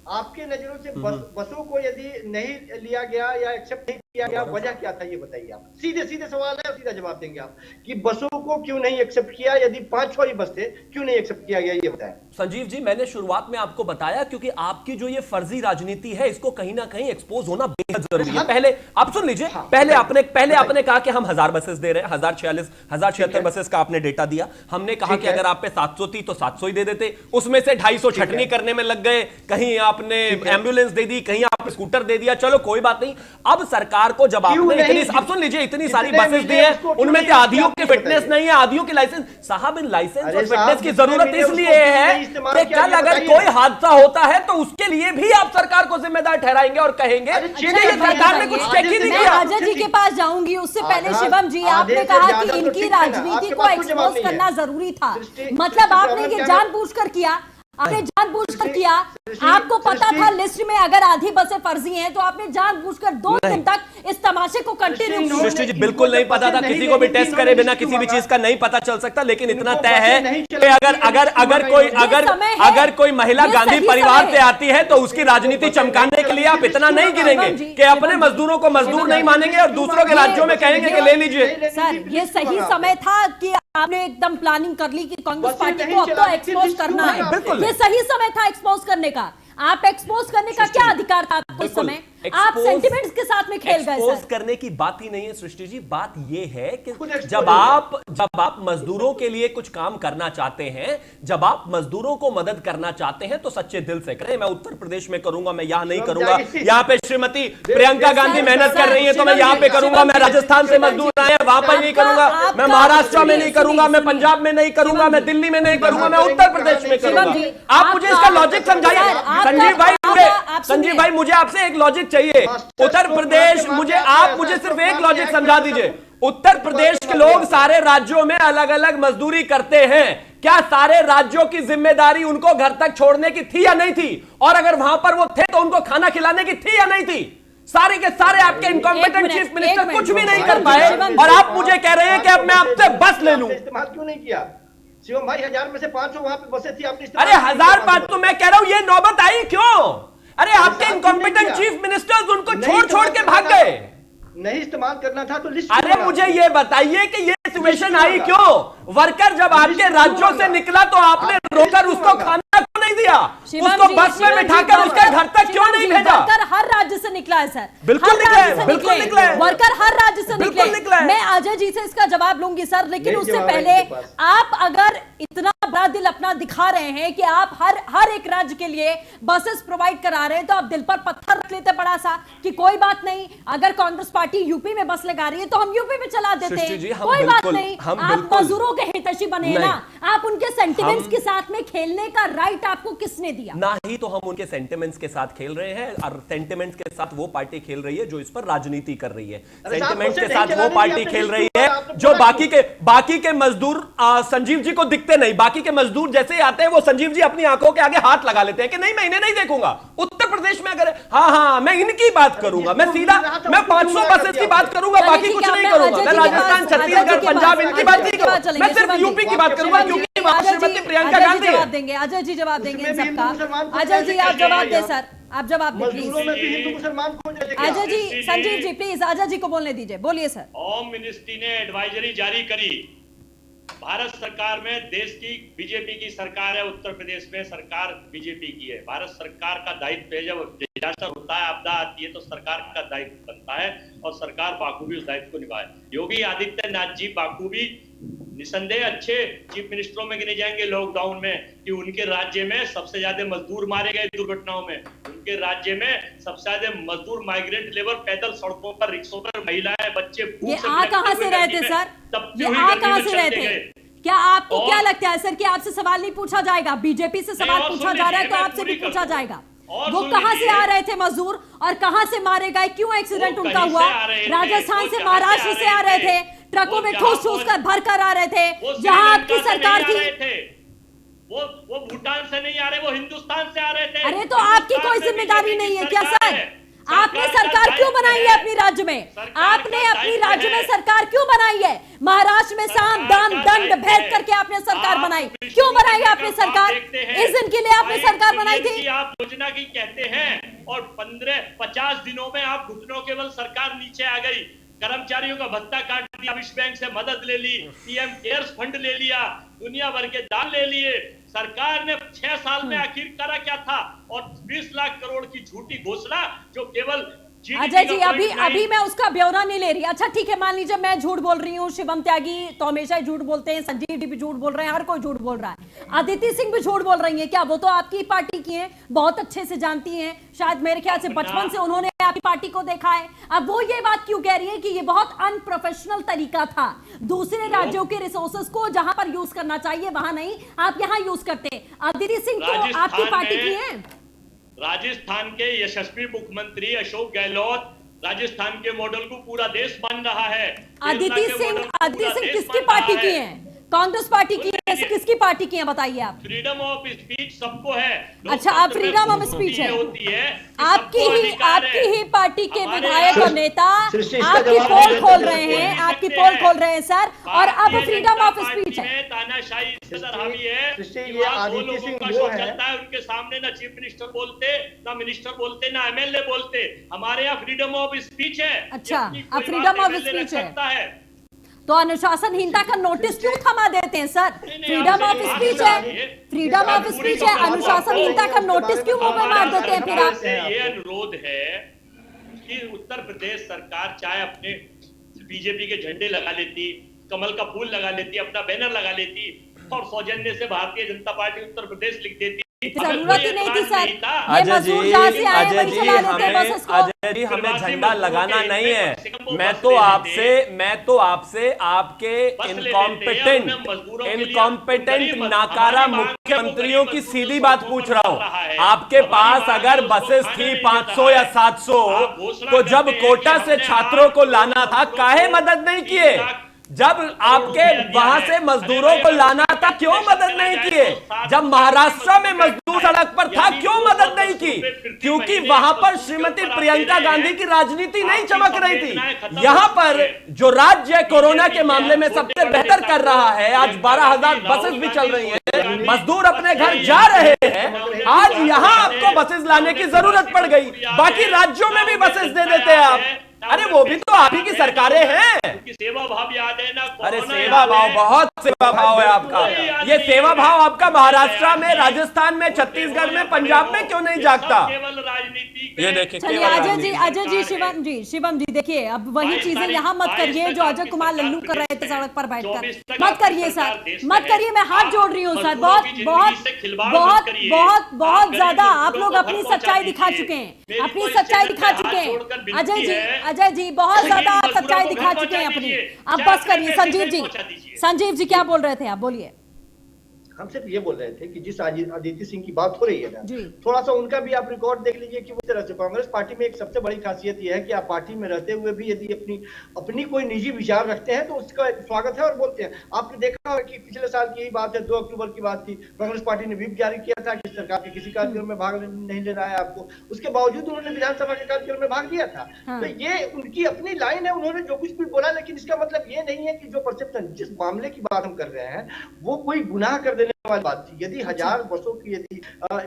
आपके नजरों से बसों को यदि नहीं लिया गया या एक्सेप्ट नहीं किया गया, वजह क्या था ये बताइए आप। सीधे सीधे सवाल है और सीधा जवाब देंगे आप कि बसों को क्यों नहीं एक्सेप्ट किया, यदि 5-6 ही बस थे क्यों नहीं एक्सेप्ट किया गया, ये बताएं। संजीव जी, मैंने शुरुआत में आपको बताया क्योंकि आपकी जो ये फर्जी राजनीति है इसको कहीं ना कहीं एक्सपोज होना बेहद जरूरी है। पहले आप सुन लीजिए, पहले आपने कहा कि हम 1000 बसेस दे रहे हैं, 1046 बसेस का आपने डेटा दिया। हमने कहा कि अगर आप पे 700 थी तो 700 ही दे देते, उसमें से 250 छटनी करने में लग गए, कहीं आपने एम्बुलेंस दे दी, कहीं आप स्कूटर दे दिया, चलो कोई बात नहीं। अब सरकार को जब आपने अब सुन लीजिए इतनी सारी बसेस दी है, उनमें से आधियों की फिटनेस नहीं है, आधियों की लाइसेंस। साहब इन लाइसेंस और फिटनेस की जरूरत इसलिए है कि कल अगर कोई हादसा होता है तो उसके लिए भी आप सरकार को जिम्मेदार ठहराएंगे और कहेंगे सरकार ने कुछ चेक ही नहीं किया। राजा जी के पास जाऊंगी, उससे पहले शिवम जी, आपने कहा कि इनकी राजनीति को एक्सपोज करना जरूरी था, मतलब आपने ये जानबूझकर किया, आपने जानबूझकर किया। आपको पता था लिस्ट में अगर आधी बसें फर्जी हैं तो आपने जानबूझकर 2 दिन तक इस तमाशे को कंटिन्यू। सृष्टि जी बिल्कुल नहीं पता था, किसी को भी टेस्ट करे बिना किसी भी चीज का नहीं पता चल सकता, लेकिन इतना तय है कि अगर कोई महिला गांधी परिवार से आती है तो उसकी राजनीति चमकाने के लिए आप इतना नहीं गिरेंगे कि अपने मजदूरों को मजदूर नहीं मानेंगे और दूसरों के राज्यों में कहेंगे कि ले लीजिए। सर ये सही समय था कि आपने एकदम प्लानिंग कर ली कि कांग्रेस पार्टी को अब तो एक्सपोज करना है। बिल्कुल ये सही समय था एक्सपोज करने का। आप एक्सपोज करने का क्या अधिकार था आपको इस समय? आप सेंटिमेंट्स के साथ में खेल गए एक्सपोज सर। करने की बात ही नहीं है सृष्टि जी, बात यह है कि जब आप मजदूरों के लिए कुछ काम करना चाहते हैं, जब आप मजदूरों को मदद करना चाहते हैं तो सच्चे दिल से करें। मैं उत्तर प्रदेश में करूंगा, मैं यहां नहीं करूंगा। यहां पे श्रीमती प्रियंका गांधी मेहनत कर रही है तो मैं यहां पे करूंगा। मैं राजस्थान से मजदूर आए हैं वहां पर नहीं करूंगा, मैं महाराष्ट्र में नहीं करूंगा, मैं पंजाब में नहीं करूंगा, मैं दिल्ली में नहीं करूंगा, मैं उत्तर प्रदेश में करूंगा। आप मुझे इसका लॉजिक समझाइए संजीव भाई, मुझे आपसे एक लॉजिक चाहिए। उत्तर प्रदेश, आप मुझे सिर्फ एक लॉजिक समझा दीजिए। उत्तर प्रदेश के लोग सारे राज्यों में अलग अलग मजदूरी करते हैं, क्या सारे राज्यों की जिम्मेदारी उनको घर तक छोड़ने की थी या नहीं थी? और अगर वहां पर वो थे तो उनको खाना खिलाने की थी या नहीं थी? सारे के सारे आपके इनकॉम्पिटेंट चीफ मिनिस्टर कुछ भी नहीं कर पाए और आप मुझे कह रहे हैं कि अब मैं आपसे बस ले लूं। इस्तेमाल क्यों नहीं किया शिवम भाई? 1000 में से 500 वहां पे बसें थी, आपने अरे 1005 तो मैं कह रहा हूं, ये नौबत आई क्यों? अरे आपके इनकॉम्पिटेंट चीफ मिनिस्टर्स उनको छोड़ के भाग गए। नहीं इस्तेमाल करना था तो लिस्ट। अरे मुझे ये बताइए कि ये सिचुएशन आई क्यों? वर्कर जब आपके राज्यों से निकला तो आपने रोकर उसको खाना क्यों नहीं दिया? उसको बस में बिठाकर उसके घर तक क्यों नहीं भेजा? वर्कर हर राज्य से निकला है सर, बिल्कुल निकला है, बिल्कुल निकला है। वर्कर हर राज्य से निकले। है। मैं अजय जी से इसका जवाब लूंगी सर, लेकिन उससे पहले आप अगर इतना बड़ा दिल अपना दिखा रहे हैं कि आप हर एक राज्य के लिए बसेस प्रोवाइड करा रहे हैं, तो आप दिल पर पत्थर रख लेते बड़ा सा कि कोई बात नहीं, अगर कांग्रेस पार्टी यूपी में बस लगा रही है तो हम यूपी में चला देते हैं, कोई बात नहीं। आप मजदूरों के हितैषी बने हैं ना, आप उनके सेंटिमेंट्स के साथ में खेलने का राइट आपको किसने दिया? ना ही तो हम उनके सेंटिमेंट्स के साथ खेल रहे हैं और सेंटिमेंट्स के साथ वो पार्टी खेल रही है जो इस पर राजनीति कर रही है। सेंटिमेंट्स के साथ वो पार्टी खेल रही है जो बाकी के मजदूर संजीव जी को दिखते नहीं। बाकी के मजदूर जैसे आते हैं वो संजीव जी अपनी आंखों के आगे हाथ लगा लेते हैं कि नहीं मैं इन्हें नहीं देखूंगा। उत्तर प्रदेश में अगर हाँ मैं इनकी बात करूंगा, मैं सीधा मैं 500 बसेस की बात करूंगा, बाकी कुछ नहीं करूंगा। मैं राजस्थान, छत्तीसगढ़, पंजाब इनकी बात नहीं करूंगा, मैं सिर्फ यूपी की बात करूंगा क्योंकि वहां श्रीमती प्रियंका गांधी जवाब देंगे। अजय जी जवाब देंगे इन सबका। अजय जी आप जवाब दें सर, आप जवाब दें प्लीज। हिंदू मुसलमान कौन जाएगा? अजय जी, संजीव जी प्लीज अजय जी को बोलने दीजिए, बोलिए सर। होम मिनिस्ट्री ने एडवाइजरी जारी करी। भारत सरकार में देश की बीजेपी की सरकार है, उत्तर प्रदेश में सरकार बीजेपी की है। भारत सरकार का दायित्व है, जब डिजास्टर होता है, आपदा आती है तो सरकार का दायित्व बनता है और सरकार बाखूबी उस दायित्व को निभाए। योगी आदित्यनाथ जी बाखूबी निसंदेह अच्छे चीफ मिनिस्टरों में गिने जाएंगे लॉकडाउन में, कि उनके राज्य में सबसे ज्यादा मजदूर मारे गए दुर्घटनाओं में, उनके राज्य में सबसे ज्यादा मजदूर माइग्रेंट लेबर पैदल सड़कों पर, रिक्शों पर, महिलाएं, बच्चे ये आ कहां से रहे थे सर? ये आ कहां से रहे थे? क्या आपको क्या लगता है सर कि आपसे सवाल नहीं पूछा जाएगा? बीजेपी से सवाल पूछा जा रहा है तो आपसे भी पूछा जाएगा। वो कहां से आ रहे थे मजदूर और कहां से मारे गए? क्यों एक्सीडेंट उनका हुआ? राजस्थान से, महाराष्ट्र से आ रहे थे, ट्रकों में ठूस कर भर कर आ रहे थे। जहां आपकी सरकार थी वो भूटान से नहीं आ रहे, वो हिंदुस्तान से आ रहे थे। अरे तो आपकी कोई जिम्मेदारी नहीं है क्या सर? आपने सरकार क्यों बनाई है अपनी राज्य में? आपने अपनी राज्य में सरकार क्यों बनाई है? महाराष्ट्र में साम दाम दंड भेद करके आपने सरकार बनाई। क्यों बनाई आपने सरकार? इस दिन के लिए आपने सरकार बनाई थी। आप योजना की कहते हैं और 15-50 दिनों में आप घुटनों के बल सरकार नीचे आ गई। कर्मचारियों का भत्ता काट दिया, विश्व बैंक से मदद ले ली, पीएम केयर्स फंड ले लिया, दुनिया भर के दान ले लिए। सरकार ने 6 साल में आखिर करा क्या था? और 20 लाख करोड़ की झूठी घोषणा जो केवल अजय जी अभी मैं उसका ब्यौरा नहीं ले रही। अच्छा ठीक है, मान लीजिए मैं झूठ बोल रही हूँ, शिवम त्यागी तो हमेशा ही झूठ बोलते हैं, संजीव जी भी झूठ बोल रहे हैं, हर कोई झूठ बोल रहा है, अदिति सिंह भी झूठ बोल रही है। क्या वो तो आपकी पार्टी की हैं, बहुत अच्छे से जानती हैं, शायद मेरे ख्याल से बचपन से उन्होंने आपकी पार्टी को देखा है। अब वो ये बात क्यों कह रही है कि ये बहुत अनप्रोफेशनल तरीका था, दूसरे राज्यों के रिसोर्सेस को जहां पर यूज करना चाहिए वहां नहीं, आप यहाँ यूज करते। अदिति सिंह तो आपकी पार्टी की है। राजस्थान के यशस्वी मुख्यमंत्री अशोक गहलोत राजस्थान के मॉडल को पूरा देश मान रहा है। अदिति सिंह किसकी पार्टी की है? कांग्रेस पार्टी की है, किसकी पार्टी की है बताइए आप? फ्रीडम ऑफ स्पीच सबको है। अच्छा, आप फ्रीडम ऑफ स्पीच है, आपकी ही पार्टी के विधायक और नेता आपकी पोल खोल रहे हैं, आपकी पोल खोल रहे हैं सर, और अब फ्रीडम ऑफ स्पीच है। तानाशाही हावी है, उनके सामने ना चीफ मिनिस्टर बोलते, ना मिनिस्टर बोलते, ना एमएलए बोलते। हमारे यहाँ फ्रीडम ऑफ स्पीच है। अच्छा, अब फ्रीडम ऑफ स्पीच है तो अनुशासनहीनता का नोटिस क्यों थमा देते हैं सर? फ्रीडम ऑफ स्पीच है, फ्रीडम ऑफ स्पीच है, अनुशासनहीनता का नोटिस क्यों मुंह में मार देते हैं फिर आप? ये अनुरोध है कि उत्तर प्रदेश सरकार चाहे अपने बीजेपी के झंडे लगा लेती, कमल का फूल लगा लेती, अपना बैनर लगा लेती और सौजन्य से भारतीय जनता पार्टी उत्तर प्रदेश लिख देती। जरूरत ही नहीं थी सर। अजय जी, अजय जी हमें झंडा लगाना नहीं है। मैं तो आपसे आपके इनकॉम्पिटेंट नाकारा मुख्यमंत्रियों की सीधी बात पूछ रहा हूं। आपके पास अगर बसेस थी 500 या 700 तो जब कोटा से छात्रों को लाना था काहे मदद नहीं किए? जब आपके वहां से मजदूरों को लाना था क्यों मदद नहीं किए? जब महाराष्ट्र में मजदूर सड़क पर था क्यों मदद नहीं की? क्योंकि वहां पर श्रीमती प्रियंका गांधी की राजनीति नहीं चमक रही थी। यहां पर जो राज्य कोरोना के मामले में सबसे बेहतर कर रहा है, आज 12,000 बसेस भी चल रही है, मजदूर अपने घर जा रहे हैं, आज यहां आपको बसेस लाने की जरूरत पड़ गई। बाकी राज्यों में भी बसेस दे देते हैं आप। अरे वो भी तो आप ही की सरकारें हैं। सेवा भाव याद है ना? अरे सेवा भाव, बहुत सेवा भाव है आपका। ये सेवा भाव आपका महाराष्ट्र में, राजस्थान में, छत्तीसगढ़ में, पंजाब में क्यों नहीं जागता? केवल राजनीति। ये देखिए चलिए अजय जी शिवम जी देखिए, अब वही चीजें यहाँ मत करिए जो अजय कुमार लल्लू कर रहे थे सड़क पर बैठकर। मत करिए सर, मत करिए। मैं हाथ जोड़ रही हूँ सर। बहुत ज्यादा आप लोग अपनी सच्चाई दिखा चुके हैं, अपनी सच्चाई दिखा चुके हैं। अजय जी बहुत ज्यादा आप सच्चाई दिखा चुके हैं अपनी। अब बस करिए। संजीव जी क्या बोल रहे थे आप? बोलिए। हम सिर्फ ये बोल रहे थे कि जिस अदिति सिंह की बात हो रही है ना, थोड़ा सा उनका भी आप रिकॉर्ड देख लीजिए कि वो तरह से कांग्रेस पार्टी में एक सबसे बड़ी खासियत ये है कि आप पार्टी में रहते हुए भी यदि अपनी कोई निजी विचार रखते हैं तो उसका स्वागत है और बोलते हैं। आपने देखा होगा कि पिछले साल की यही बात है, 2 अक्टूबर की बात थी, कांग्रेस पार्टी ने व्हिप जारी किया था कि सरकार के किसी कार्यक्रम में भाग नहीं लेना है आपको। उसके बावजूद उन्होंने विधानसभा के कार्यक्रम में भाग लिया था। तो ये उनकी अपनी लाइन है, उन्होंने जो कुछ भी बोला, लेकिन इसका मतलब ये नहीं है कि जो परसेप्शन, जिस मामले की बात हम कर रहे हैं वो कोई गुनाह कर देने वाली बात थी। यदि 1000 बसों की यदि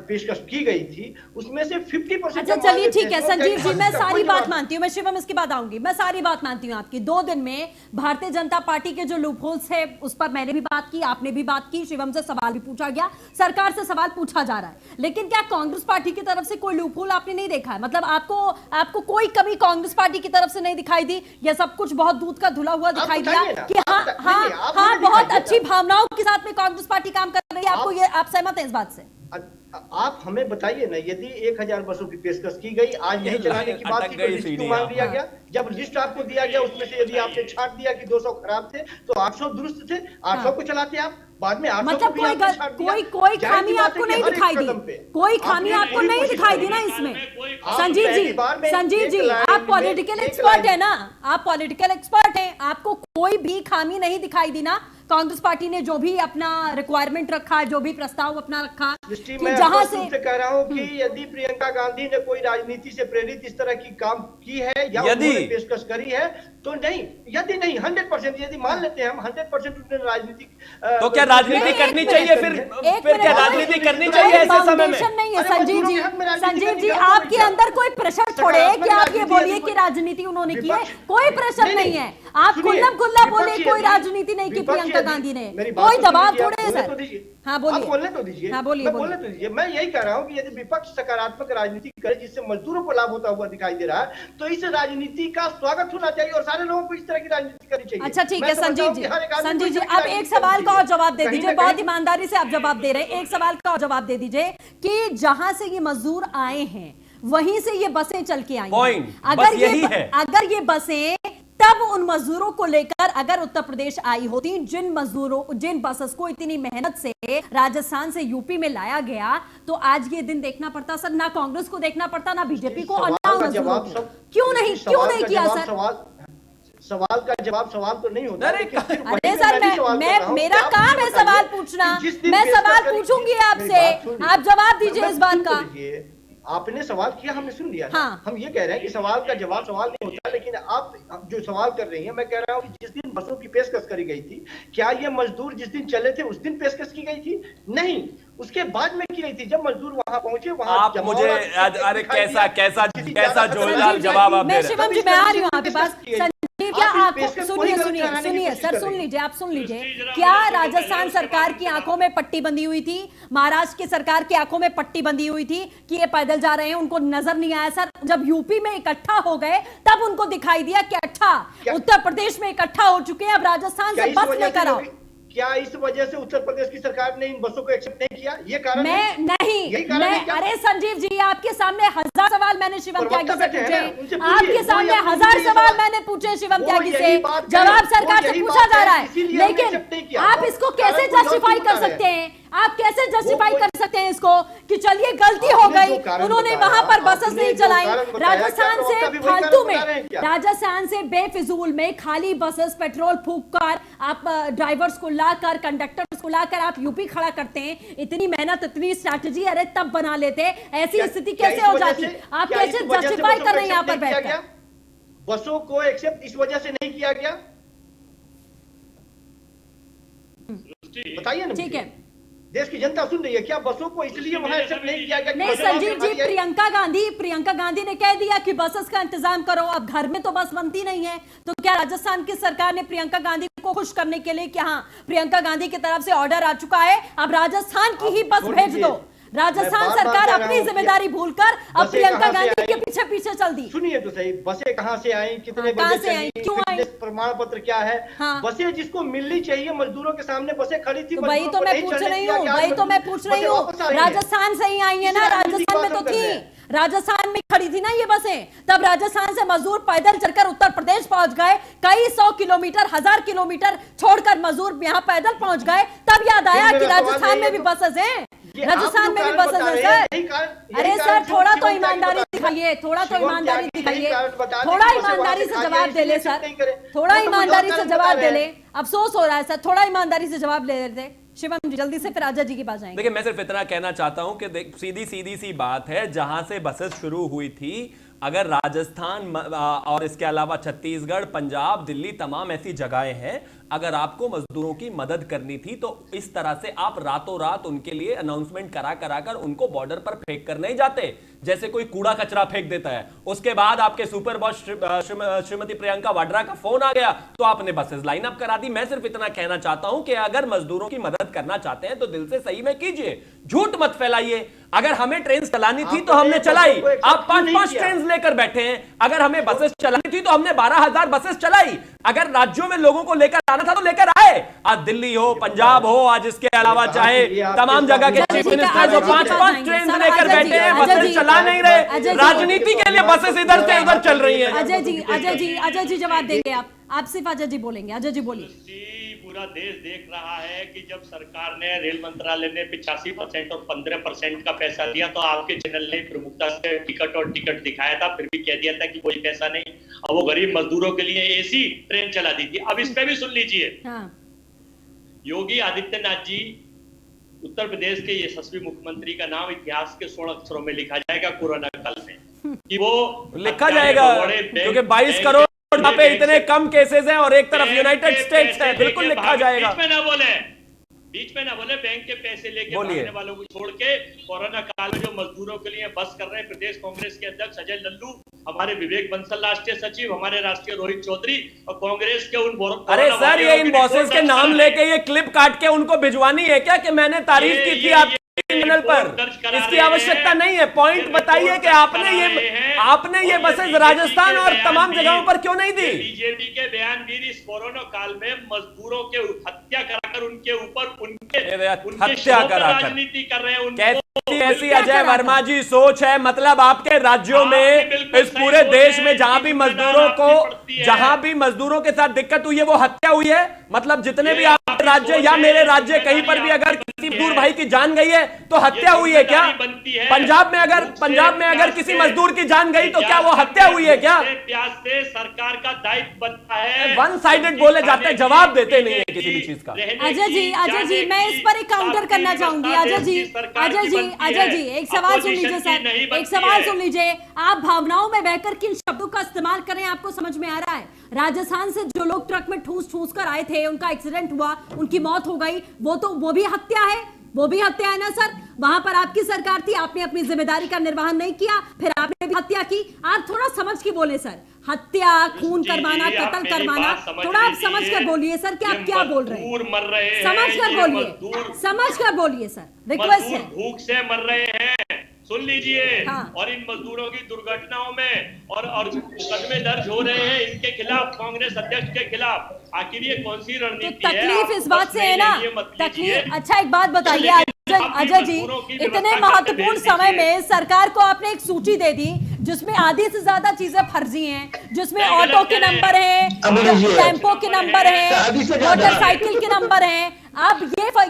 पेशकश की गई थी उसमें से 50%। अच्छा चलिए ठीक है संजीव जी, मैं सारी बात मानती हूँ। मैं शिवम इसके बाद आऊंगी। मैं सारी बात मानती हूँ आपकी। 2 दिन में भारतीय जनता पार्टी के जो लूपहोल्स है उस पर मैंने भी बात की, आपने भी बात की, शिवम से सवाल भी पूछा गया, सरकार से सवाल पूछा जा रहा है। लेकिन क्या कांग्रेस पार्टी की तरफ से कोई लूपहोल आपने नहीं देखा है? मतलब आपको कोई कमी कांग्रेस पार्टी की तरफ से नहीं दिखाई दी? या सब कुछ बहुत दूध का धुला हुआ दिखाई दिया कि हाँ बहुत अच्छी भावनाओं के साथ में कांग्रेस पार्टी काम कर रही है? आपको ये, आप सहमत हैं इस बात से? आप हमें बताइए ना, यदि 1000 बसों की पेशकश की गई, आज नहीं चलाने की बात की तो लिस्ट क्यों मांग लिया गया? जब लिस्ट आपको दिया गया उसमें से यदि आपने छांट दिया कि 200 खराब थे तो 800 दुरुस्त थे, 800 को चलाते आप, बाद में 800 मतलब कोई खामी आपको नहीं दिखाई दी? कोई खामी आपको नहीं दिखाई दी ना इसमें? संजीव जी आप पॉलिटिकल एक्सपर्ट है ना, आप पॉलिटिकल एक्सपर्ट हैं, आपको कोई भी खामी नहीं दिखाई दी ना? कांग्रेस पार्टी ने जो भी अपना रिक्वायरमेंट रखा, जो भी प्रस्ताव अपना रखा, मैं जहां से कह रहा हूं कि यदि प्रियंका गांधी ने कोई राजनीति से प्रेरित इस तरह की काम की है या उन्होंने पेशकश करी है तो नहीं, यदि नहीं 100%, यदि मान लेते हैं हम 100% उन्होंने राजनीति, तो क्या राजनीति करनी चाहिए? फिर क्या राजनीति करनी चाहिए ऐसे समय में? नहीं है संजीव जी आपके अंदर कोई प्रेशर छोड़े कि आप ये बोलिए कि राजनीति उन्होंने की है? कोई प्रेशर नहीं है। आप खुल्ला बोले कोई राजनीति नहीं की प्रियंका गांधी ने, कोई दबाव थोड़े है सर। हाँ बोलिए, बोलने तो दीजिए। हाँ बोलिए, बोलने तो दीजिए। मैं यही कह रहा हूँ कि यदि विपक्ष सकारात्मक राजनीति करे जिससे मजदूरों को लाभ होता हुआ दिखाई दे रहा है तो इस राजनीति का स्वागत होना चाहिए और सारे लोगों को इस तरह की राजनीति करनी चाहिए। अच्छा ठीक है संजीव जी अब एक सवाल का और जवाब दे दीजिए, बहुत ईमानदारी से आप जवाब दे रहे हैं। एक सवाल का और जवाब दे दीजिए कि जहां से ये मजदूर आए हैं वहीं से ये बसें चल के आई हैं। अगर ये बसें तब उन मजदूरों को लेकर अगर उत्तर प्रदेश आई होती, जिन बसेस को इतनी मेहनत से राजस्थान से यूपी में लाया गया, तो आज ये दिन देखना पड़ता सर, ना कांग्रेस को देखना पड़ता, ना बीजेपी को, और ना मजदूरों को। क्यों नहीं किया सर? सवाल का जवाब सवाल तो नहीं होता। अरे सर मेरा काम है सवाल पूछना, मैं सवाल पूछूंगी आपसे, आप जवाब दीजिए इस बात का। आपने सवाल किया, हमने सुन लिया। हाँ। हम ये कह रहे हैं कि सवाल का जवाब सवाल नहीं होता, लेकिन आप जो सवाल कर रही हैं, मैं कह रहा हूं कि जिस दिन बसों की पेशकश करी गई थी, क्या ये मजदूर जिस दिन चले थे उस दिन पेशकश की गई थी? नहीं, उसके बाद में की गई थी जब मजदूर वहां पहुंचे। वहां आप मुझे अरे कैसा जोरदार जवाब आप दे रहे हैं। शिवम जी मैं आ रही हूँ आपके पास। संजीव, क्या आप सुनिए सर, सुन लीजिए, आप सुन लीजिए, क्या राजस्थान सरकार की आंखों में पट्टी बंधी हुई थी, महाराष्ट्र की सरकार की आंखों में पट्टी बंधी हुई थी कि ये पैदल जा रहे हैं, उनको नजर नहीं आया सर? जब यूपी में इकट्ठा हो गए तब उनको दिखाई दिया कि अच्छा उत्तर प्रदेश में इकट्ठा हो चुके हैं, अब राजस्थान से बस लेकर आओ। क्या इस वजह से उत्तर प्रदेश की सरकार ने इन बसों को एक्सेप्ट नहीं किया? ये कारण अरे संजीव जी, आपके सामने 1000 सवाल मैंने शिवम त्यागी से पूछे, आपके सामने 1000 सवाल मैंने पूछे शिवम त्यागी से, जवाब सरकार से पूछा जा रहा है, लेकिन आप इसको कैसे जस्टिफाई कर सकते हैं? आप कैसे जस्टिफाई कर सकते हैं इसको कि चलिए गलती हो गई, उन्होंने वहां पर बसेस नहीं चलाई, राजस्थान से फालतू में, राजस्थान से बेफिजूल में खाली बसेस पेट्रोल फूंक कर आप ड्राइवर्स को लाकर, कंडक्टर्स को लाकर आप यूपी खड़ा करते हैं। इतनी मेहनत, इतनी स्ट्रैटेजी अरे तब बना लेते, ऐसी स्थिति कैसे हो जाती? आप कैसे जस्टिफाई कर रहे हैं यहाँ पर बैठकर? बसों को एक्सेप्ट इस वजह से नहीं किया गया, बताइए ना। ठीक है, देश की जनता सुन रही है, क्या बसों को इसलिए वहां एक्सेप्ट नहीं किया गया? नहीं संजीव जी, प्रियंका गांधी ने कह दिया कि बसेस का इंतजाम करो, अब घर में तो बस बनती नहीं है, तो क्या राजस्थान की सरकार ने प्रियंका गांधी को खुश करने के लिए, क्या हाँ प्रियंका गांधी की तरफ से ऑर्डर आ चुका है, अब राजस्थान की ही बस भेज दो? राजस्थान सरकार अपनी जिम्मेदारी भूलकर अब प्रियंका गांधी के पीछे पीछे चल दी। सुनिए तो सही, बसें कहां से आई, कितने बजे चली, क्यों आई, प्रमाण पत्र क्या है? बसें जिसको मिलनी चाहिए, मजदूरों के सामने बसें खड़ी थी, वही तो मैं पूछ रही हूँ, राजस्थान से ही आई है ना, राजस्थान में तो थी, राजस्थान में खड़ी थी ना ये बसें, तब राजस्थान से मजदूर पैदल चलकर उत्तर प्रदेश पहुंच गए, कई 100 किलोमीटर 1000 किलोमीटर छोड़कर मजदूर यहाँ पैदल पहुंच गए, तब याद आया कि राजस्थान में भी बसेस हैं, राजस्थान में भी बसेस हैं सर। अरे सर थोड़ा तो ईमानदारी दिखाइए, थोड़ा तो ईमानदारी दिखाइए, थोड़ा ईमानदारी से जवाब दे ले सर, थोड़ा ईमानदारी से जवाब दे ले, अफसोस हो रहा है सर, थोड़ा ईमानदारी से जवाब ले लेते। शिवम जी जल्दी से फिर आजा जी के पास जाएंगे। देखिए मैं सिर्फ इतना कहना चाहता हूं कि सीधी सी बात है, जहां से बसेस शुरू हुई थी, अगर राजस्थान और इसके अलावा छत्तीसगढ़, पंजाब, दिल्ली, तमाम ऐसी जगहें हैं, अगर आपको मजदूरों की मदद करनी थी तो इस तरह से आप रातों रात उनके लिए अनाउंसमेंट करा कर उनको बॉर्डर पर फेंक कर नहीं जाते, जैसे कोई कूड़ा कचरा फेंक देता है। उसके बाद आपके सुपर बॉस श्रीमती प्रियंका वाड्रा का फोन आ गया तो आपने बसेस लाइन अप करा दी। मैं सिर्फ इतना कहना चाहता हूं कि अगर मजदूरों की मदद करना चाहते हैं तो दिल से सही में कीजिए, झूठ मत फैलाइए। अगर हमें ट्रेन चलानी थी तो हमने चलाई, आप 5-5 ट्रेन लेकर बैठे हैं। अगर हमें बसेस चलानी थी तो हमने 12,000 बसेस चलाई। अगर राज्यों में लोगों को लेकर आना था तो लेकर आए। आज दिल्ली हो, पंजाब हो, आज इसके अलावा चाहे तमाम जगह के चीफ मिनिस्टर जो 5-5 ट्रेन लेकर बैठे हैं, बसेस चला नहीं रहे, राजनीति के लिए बसेस इधर से उधर चल रही है। अजय जी जवाब देंगे आप सिर्फ अजय जी बोलेंगे। अजय जी बोलिए। पूरा देश देख रहा है कि जब सरकार ने, रेल मंत्रालय ने 85% और 15% का पैसा दिया तो आपके चैनल ने प्रमुखता से टिकट दिखाया था, फिर भी कह दिया था कि कोई पैसा नहीं। अब वो गरीब मजदूरों के लिए एसी ट्रेन चला दी थी। अब इस पे भी सुन लीजिए, योगी आदित्यनाथ जी उत्तर प्रदेश के यशस्वी मुख्यमंत्री का नाम इतिहास के 16 अक्षरों में लिखा जाएगा कोरोना काल में, कि वो लिखा जाएगा क्योंकि 22 करोड़ यहाँ पे इतने कम केसेस हैं और एक तरफ यूनाइटेड स्टेट्स है, बिल्कुल लिखा जाएगा। बीच में ना बोले बैंक के पैसे लेके भागने वालों को छोड़ के कोरोना काल में जो मजदूरों के लिए बस कर रहे हैं प्रदेश कांग्रेस के अध्यक्ष अजय लल्लू, हमारे विवेक बंसल राष्ट्रीय सचिव, हमारे राष्ट्रीय रोहित चौधरी और कांग्रेस के उन अरे सर ये इन बॉसेस के नाम लेके ये क्लिप काट के उनको भिजवानी है क्या कि मैंने तारीफ की थी आपके चैनल पर? इसकी आवश्यकता नहीं है। पॉइंट बताइए कि आपने ये बसेस राजस्थान और तमाम जगहों पर क्यों नहीं दी? बीजेपी के बयानवीर इस कोरोना काल में मजदूरों के हत्या कराकर उनके ऊपर हत्या कराकर राजनीति कर रहे हैं। ऐसी अजय वर्मा जी सोच है, मतलब आपके राज्यों में, इस पूरे देश में जहां भी मजदूरों के साथ दिक्कत हुई है वो हत्या हुई है। मतलब जितने भी आपके राज्य या मेरे राज्य कहीं पर भी अगर किसी मजदूर भाई की जान गई है तो हत्या हुई है क्या? पंजाब में अगर किसी मजदूर की जान गई तो क्या वो हत्या हुई है क्या? से सरकार का दायित्व बनता है। वन साइडेड बोले जाते हैं, जवाब देते नहीं है किसी भी चीज का। अजय जी मैं इस पर एक काउंटर करना चाहूंगी। अजय जी एक सवाल सुन लीजिए सर, एक सवाल सुन लीजिए। आप भावनाओं में बहकर किन शब्दों का इस्तेमाल करें आपको समझ में आ रहा है? राजस्थान से जो लोग ट्रक में ठूस कर आए थे, उनका एक्सीडेंट हुआ, उनकी मौत हो गई, वो भी हत्या है, वो भी हत्या है ना सर? वहां पर आपकी सरकार थी, आपने अपनी जिम्मेदारी का निर्वहन नहीं किया, फिर आपने भी हत्या की? आप थोड़ा समझ के बोले सर, हत्या, खून करवाना, कत्ल करवाना, थोड़ा आप समझ कर बोलिए सर कि आप क्या बोल रहे हैं। मर रहे हैं, समझ कर बोलिए, समझ कर बोलिए सर, रिक्वेस्ट है। भूख से मर रहे हैं, सुन लीजिए। हाँ। और इन मजदूरों की दुर्घटनाओं में और मुकदमे दर्ज हो रहे हैं इनके खिलाफ, कांग्रेस अध्यक्ष के खिलाफ। आखिर ये कौन सी रणनीति है? तकलीफ इस बात से है ना, तकलीफ। अच्छा एक बात बताइए अजय जी, इतने महत्वपूर्ण समय में सरकार को आपने एक सूची दे दी जिसमें आधी से ज्यादा चीजें फर्जी हैं, जिसमें ऑटो के नंबर हैं, टेम्पो के नंबर हैं, मोटरसाइकिल के नंबर हैं। आप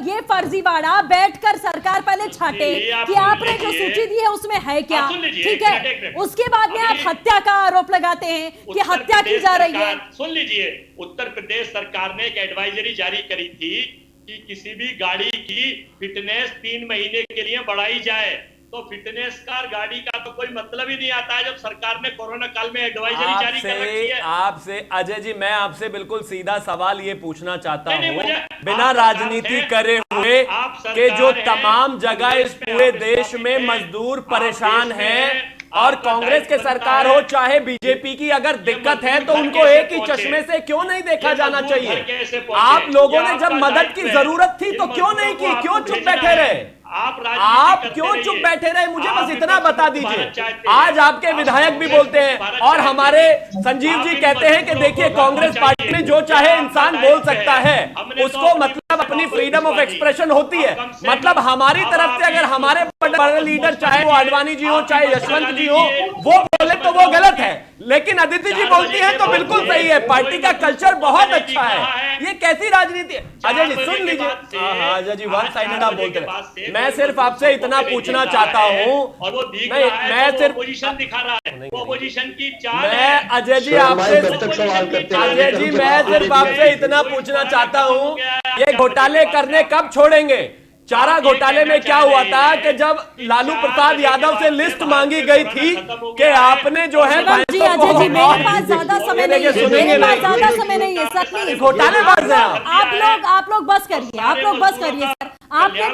ये फर्जीवाड़ा बैठकर सरकार पहले छाटे कि आपने जो सूची दी है उसमें है क्या, ठीक है? उसके बाद में आप हत्या का आरोप लगाते हैं कि हत्या की जा रही है। सुन लीजिए, उत्तर प्रदेश सरकार ने एक एडवाइजरी जारी करी थी कि किसी भी गाड़ी की फिटनेस 3 महीने के लिए बढ़ाई जाए। तो फिटनेस का गाड़ी का तो कोई मतलब ही नहीं आता है जब सरकार ने कोरोना काल में एडवाइजरी जारी कर रखी है। आपसे अजय जी, मैं आपसे बिल्कुल सीधा सवाल ये पूछना चाहता हूँ, बिना राजनीति करे हुए कि जो तमाम जगह इस पूरे देश में मजदूर परेशान हैं और कांग्रेस के सरकार हो चाहे बीजेपी की, अगर दिक्कत है तो उनको एक ही चश्मे से क्यों नहीं देखा जाना चाहिए? आप लोगों ने जब मदद की जरूरत थी तो क्यों नहीं की? क्यों चुप बैठे रहे? आप क्यों चुप बैठे रहे? मुझे बस इतना बता दीजिए। आज आपके विधायक भी बोलते हैं और हमारे संजीव जी कहते हैं कि देखिए कांग्रेस पार्टी में जो चाहे इंसान बोल सकता है, उसको मतलब अपनी फ्रीडम ऑफ एक्सप्रेशन होती है। मतलब हमारी तरफ से अगर हमारे बड़े लीडर चाहे वो आडवाणी जी हो चाहे यशवंत जी हो, वो बोले तो वो गलत है, लेकिन अदिति जी बोलती है तो बिल्कुल सही है। पार्टी का कल्चर बहुत अच्छा है। ये कैसी राजनीति है? अजय जी सुन लीजिए। हाँ अजय जी, वन साइडेड आप बोलते हैं। मैं सिर्फ आपसे इतना पूछना चाहता हूँ, और वो दिख नहीं, रहा है, मैं सिर्फ पोजीशन दिखा रहा है, वो पोजीशन की चाल मैं है। अजय जी आपसे अजय जी मैं सिर्फ आपसे इतना पूछना चाहता हूँ, ये घोटाले करने कब छोड़ेंगे? चारा घोटाले में क्या हुआ था कि जब लालू प्रसाद यादव से लिस्ट मांगी गई थी कि आपने जो है अजय जी मेरे पास ज्यादा समय नहीं है, सुनेंगे मेरे पास ज्यादा समय नहीं है सर, प्लीज घोटालेबाज हैं आप लोग बस करिए, आप लोग बस करिए सर। आपने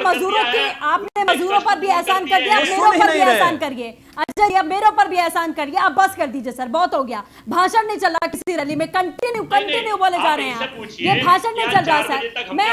मजदूरों पर भी एहसान कर दिया, मेरे ऊपर भी एहसान करिए। अजय अब मेरे ऊपर भी एहसान करिए, अब बस कर दीजिए सर, बहुत हो गया। भाषण नहीं चल रहा किसी रैली में, कंटिन्यू बोले जा रहे हैं आप, ये भाषण नहीं चल रहा सर। मैं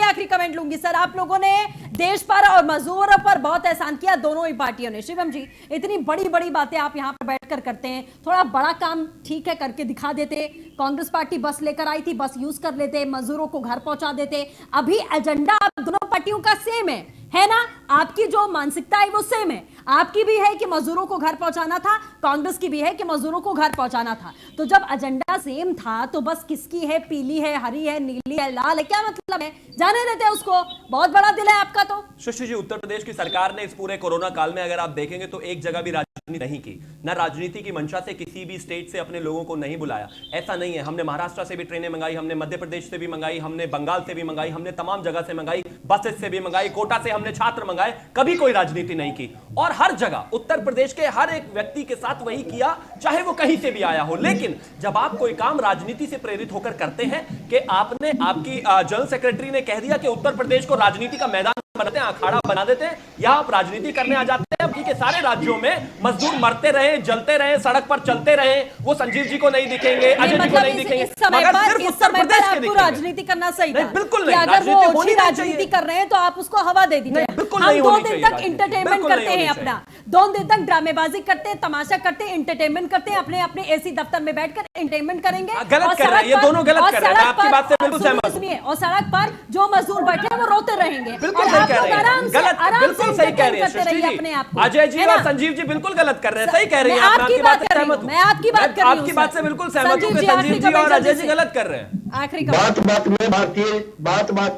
आखिरी कमेंट लूंगी सर। आप लोगों ने देश पर और मजदूरों पर बहुत एहसान किया, दोनों ही पार्टियों ने। शिवम जी, इतनी बड़ी बातें आप यहाँ पर बैठकर करते हैं, थोड़ा बड़ा काम ठीक है करके दिखा देते। कांग्रेस पार्टी बस लेकर आई थी, बस यूज कर लेते, मजदूरों को घर पहुंचा देते। अभी एजेंडा आप दोनों पार्टियों का सेम है ना? आपकी जो मानसिकता है वो सेम है। आपकी भी है कि मजदूरों को घर पहुंचाना था, कांग्रेस की भी है कि मजदूरों को घर पहुंचाना था। तो जब एजेंडा सेम था तो बस किसकी है, पीली है, हरी है, नीली है, लाल है, क्या मतलब है? जाने देते हैं उसको, बहुत बड़ा दिल है आपका। तो सुश्री जी, उत्तर प्रदेश की सरकार ने इस पूरे कोरोना काल में अगर आप देखेंगे तो एक जगह भी राजनीति नहीं की, ना राजनीति की मंशा से किसी भी स्टेट से अपने लोगों को नहीं बुलाया। ऐसा नहीं है, हमने महाराष्ट्र से भी ट्रेनें मंगाई, हमने मध्य प्रदेश से भी मंगाई, हमने बंगाल से भी मंगाई, हमने तमाम जगह से मंगाई, बसेस से भी मंगाई, कोटा से हमने छात्र मंगाए, कभी कोई राजनीति नहीं की। और हर जगह उत्तर प्रदेश के हर एक व्यक्ति के साथ वही किया, चाहे वो कहीं से भी आया हो। लेकिन जब आप कोई काम राजनीति से प्रेरित होकर करते हैं कि आपने आपकी जनरल सेक्रेटरी ने कह दिया कि उत्तर प्रदेश को राजनीति का मैदान बनाते हैं, अखाड़ा बना देते हैं, या आप राजनीति करने आ जाते हैं। अब के सारे राज्यों में मजदूर मरते रहे, जलते रहे, सड़क पर चलते रहे, वो संजीव जी को नहीं दिखेंगे, अजय जी को नहीं दिखेंगे, मगर सिर्फ उत्तर प्रदेश के दिखेंगे। राजनीति करना सही था। बिल्कुल नहीं, अगर वो अच्छी राजनीति कर रहे हैं तो आप उसको हवा दे दीजिए। हम 2 दिन तक इंटरटेनमेंट करते हैं अपना, 2 दिन तक ड्रामेबाजी करते हैं, तमाशा करते हैं, इंटरटेनमेंट करते हैं, अपने एसी दफ्तर में बैठकर एंटरटेनमेंट करेंगे। गलत कर रहे हैं, ये दोनों गलत कर रहे हैं, आपकी बात से बिल्कुल सहमत हूं। और सड़क पर जो मजदूर बैठे हैं वो रोते रहेंगे। बिल्कुल सही कह रहे हैं, बिल्कुल सही कह रहे हैं सृष्टि जी। अजय जी और संजीव जी बिल्कुल गलत कर रहे हैं, सही कह रही हैं आप। आपकी बात से सहमत हूं, मैं आपकी बात कर रही हूं, आपकी बात से बिल्कुल सहमत हूं कि संजीव जी और अजय जी गलत कर रहे हैं। आखिरी बात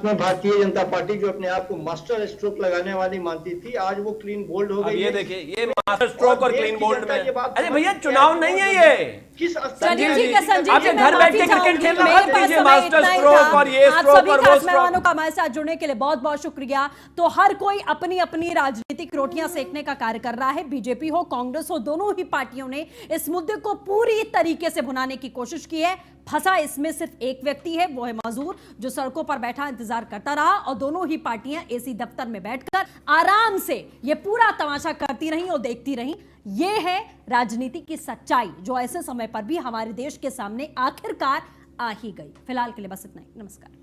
में भारतीय जनता पार्टी जो अपने आप को मास्टर स्ट्रोक लगाने वाली मानती थी, आज वो क्लीन बोल्ड हो गई। ये देखिए, ये मास्टर स्ट्रोक और क्लीन बोल्ड में, अरे भैया चुनाव नहीं है ये। किस संजीव जी आप ये घर बैठ के क्रिकेट खेलना मत कीजिए, मास्टर स्ट्रोक और ये स्ट्रोक और वो स्ट्रोक। का हमारे साथ जुड़ने के लिए बहुत बहुत शुक्रिया। तो हर कोई अपनी अपनी राजनीतिक रोटियां सेकने का कार्य कर रहा है। बीजेपी हो, कांग्रेस हो, दोनों ही पार्टियों ने इस मुद्दे को पूरी तरीके से भुनाने की कोशिश की है। फंसा इसमें सिर्फ एक व्यक्ति है, वो है मजदूर जो सड़कों पर बैठा इंतजार करता रहा और दोनों ही पार्टियां एसी दफ्तर में बैठकर आराम से ये पूरा तमाशा करती रही और देखती रही। ये है राजनीति की सच्चाई जो ऐसे समय पर भी हमारे देश के सामने आखिरकार आ ही गई। फिलहाल के लिए बस इतना ही। नमस्कार।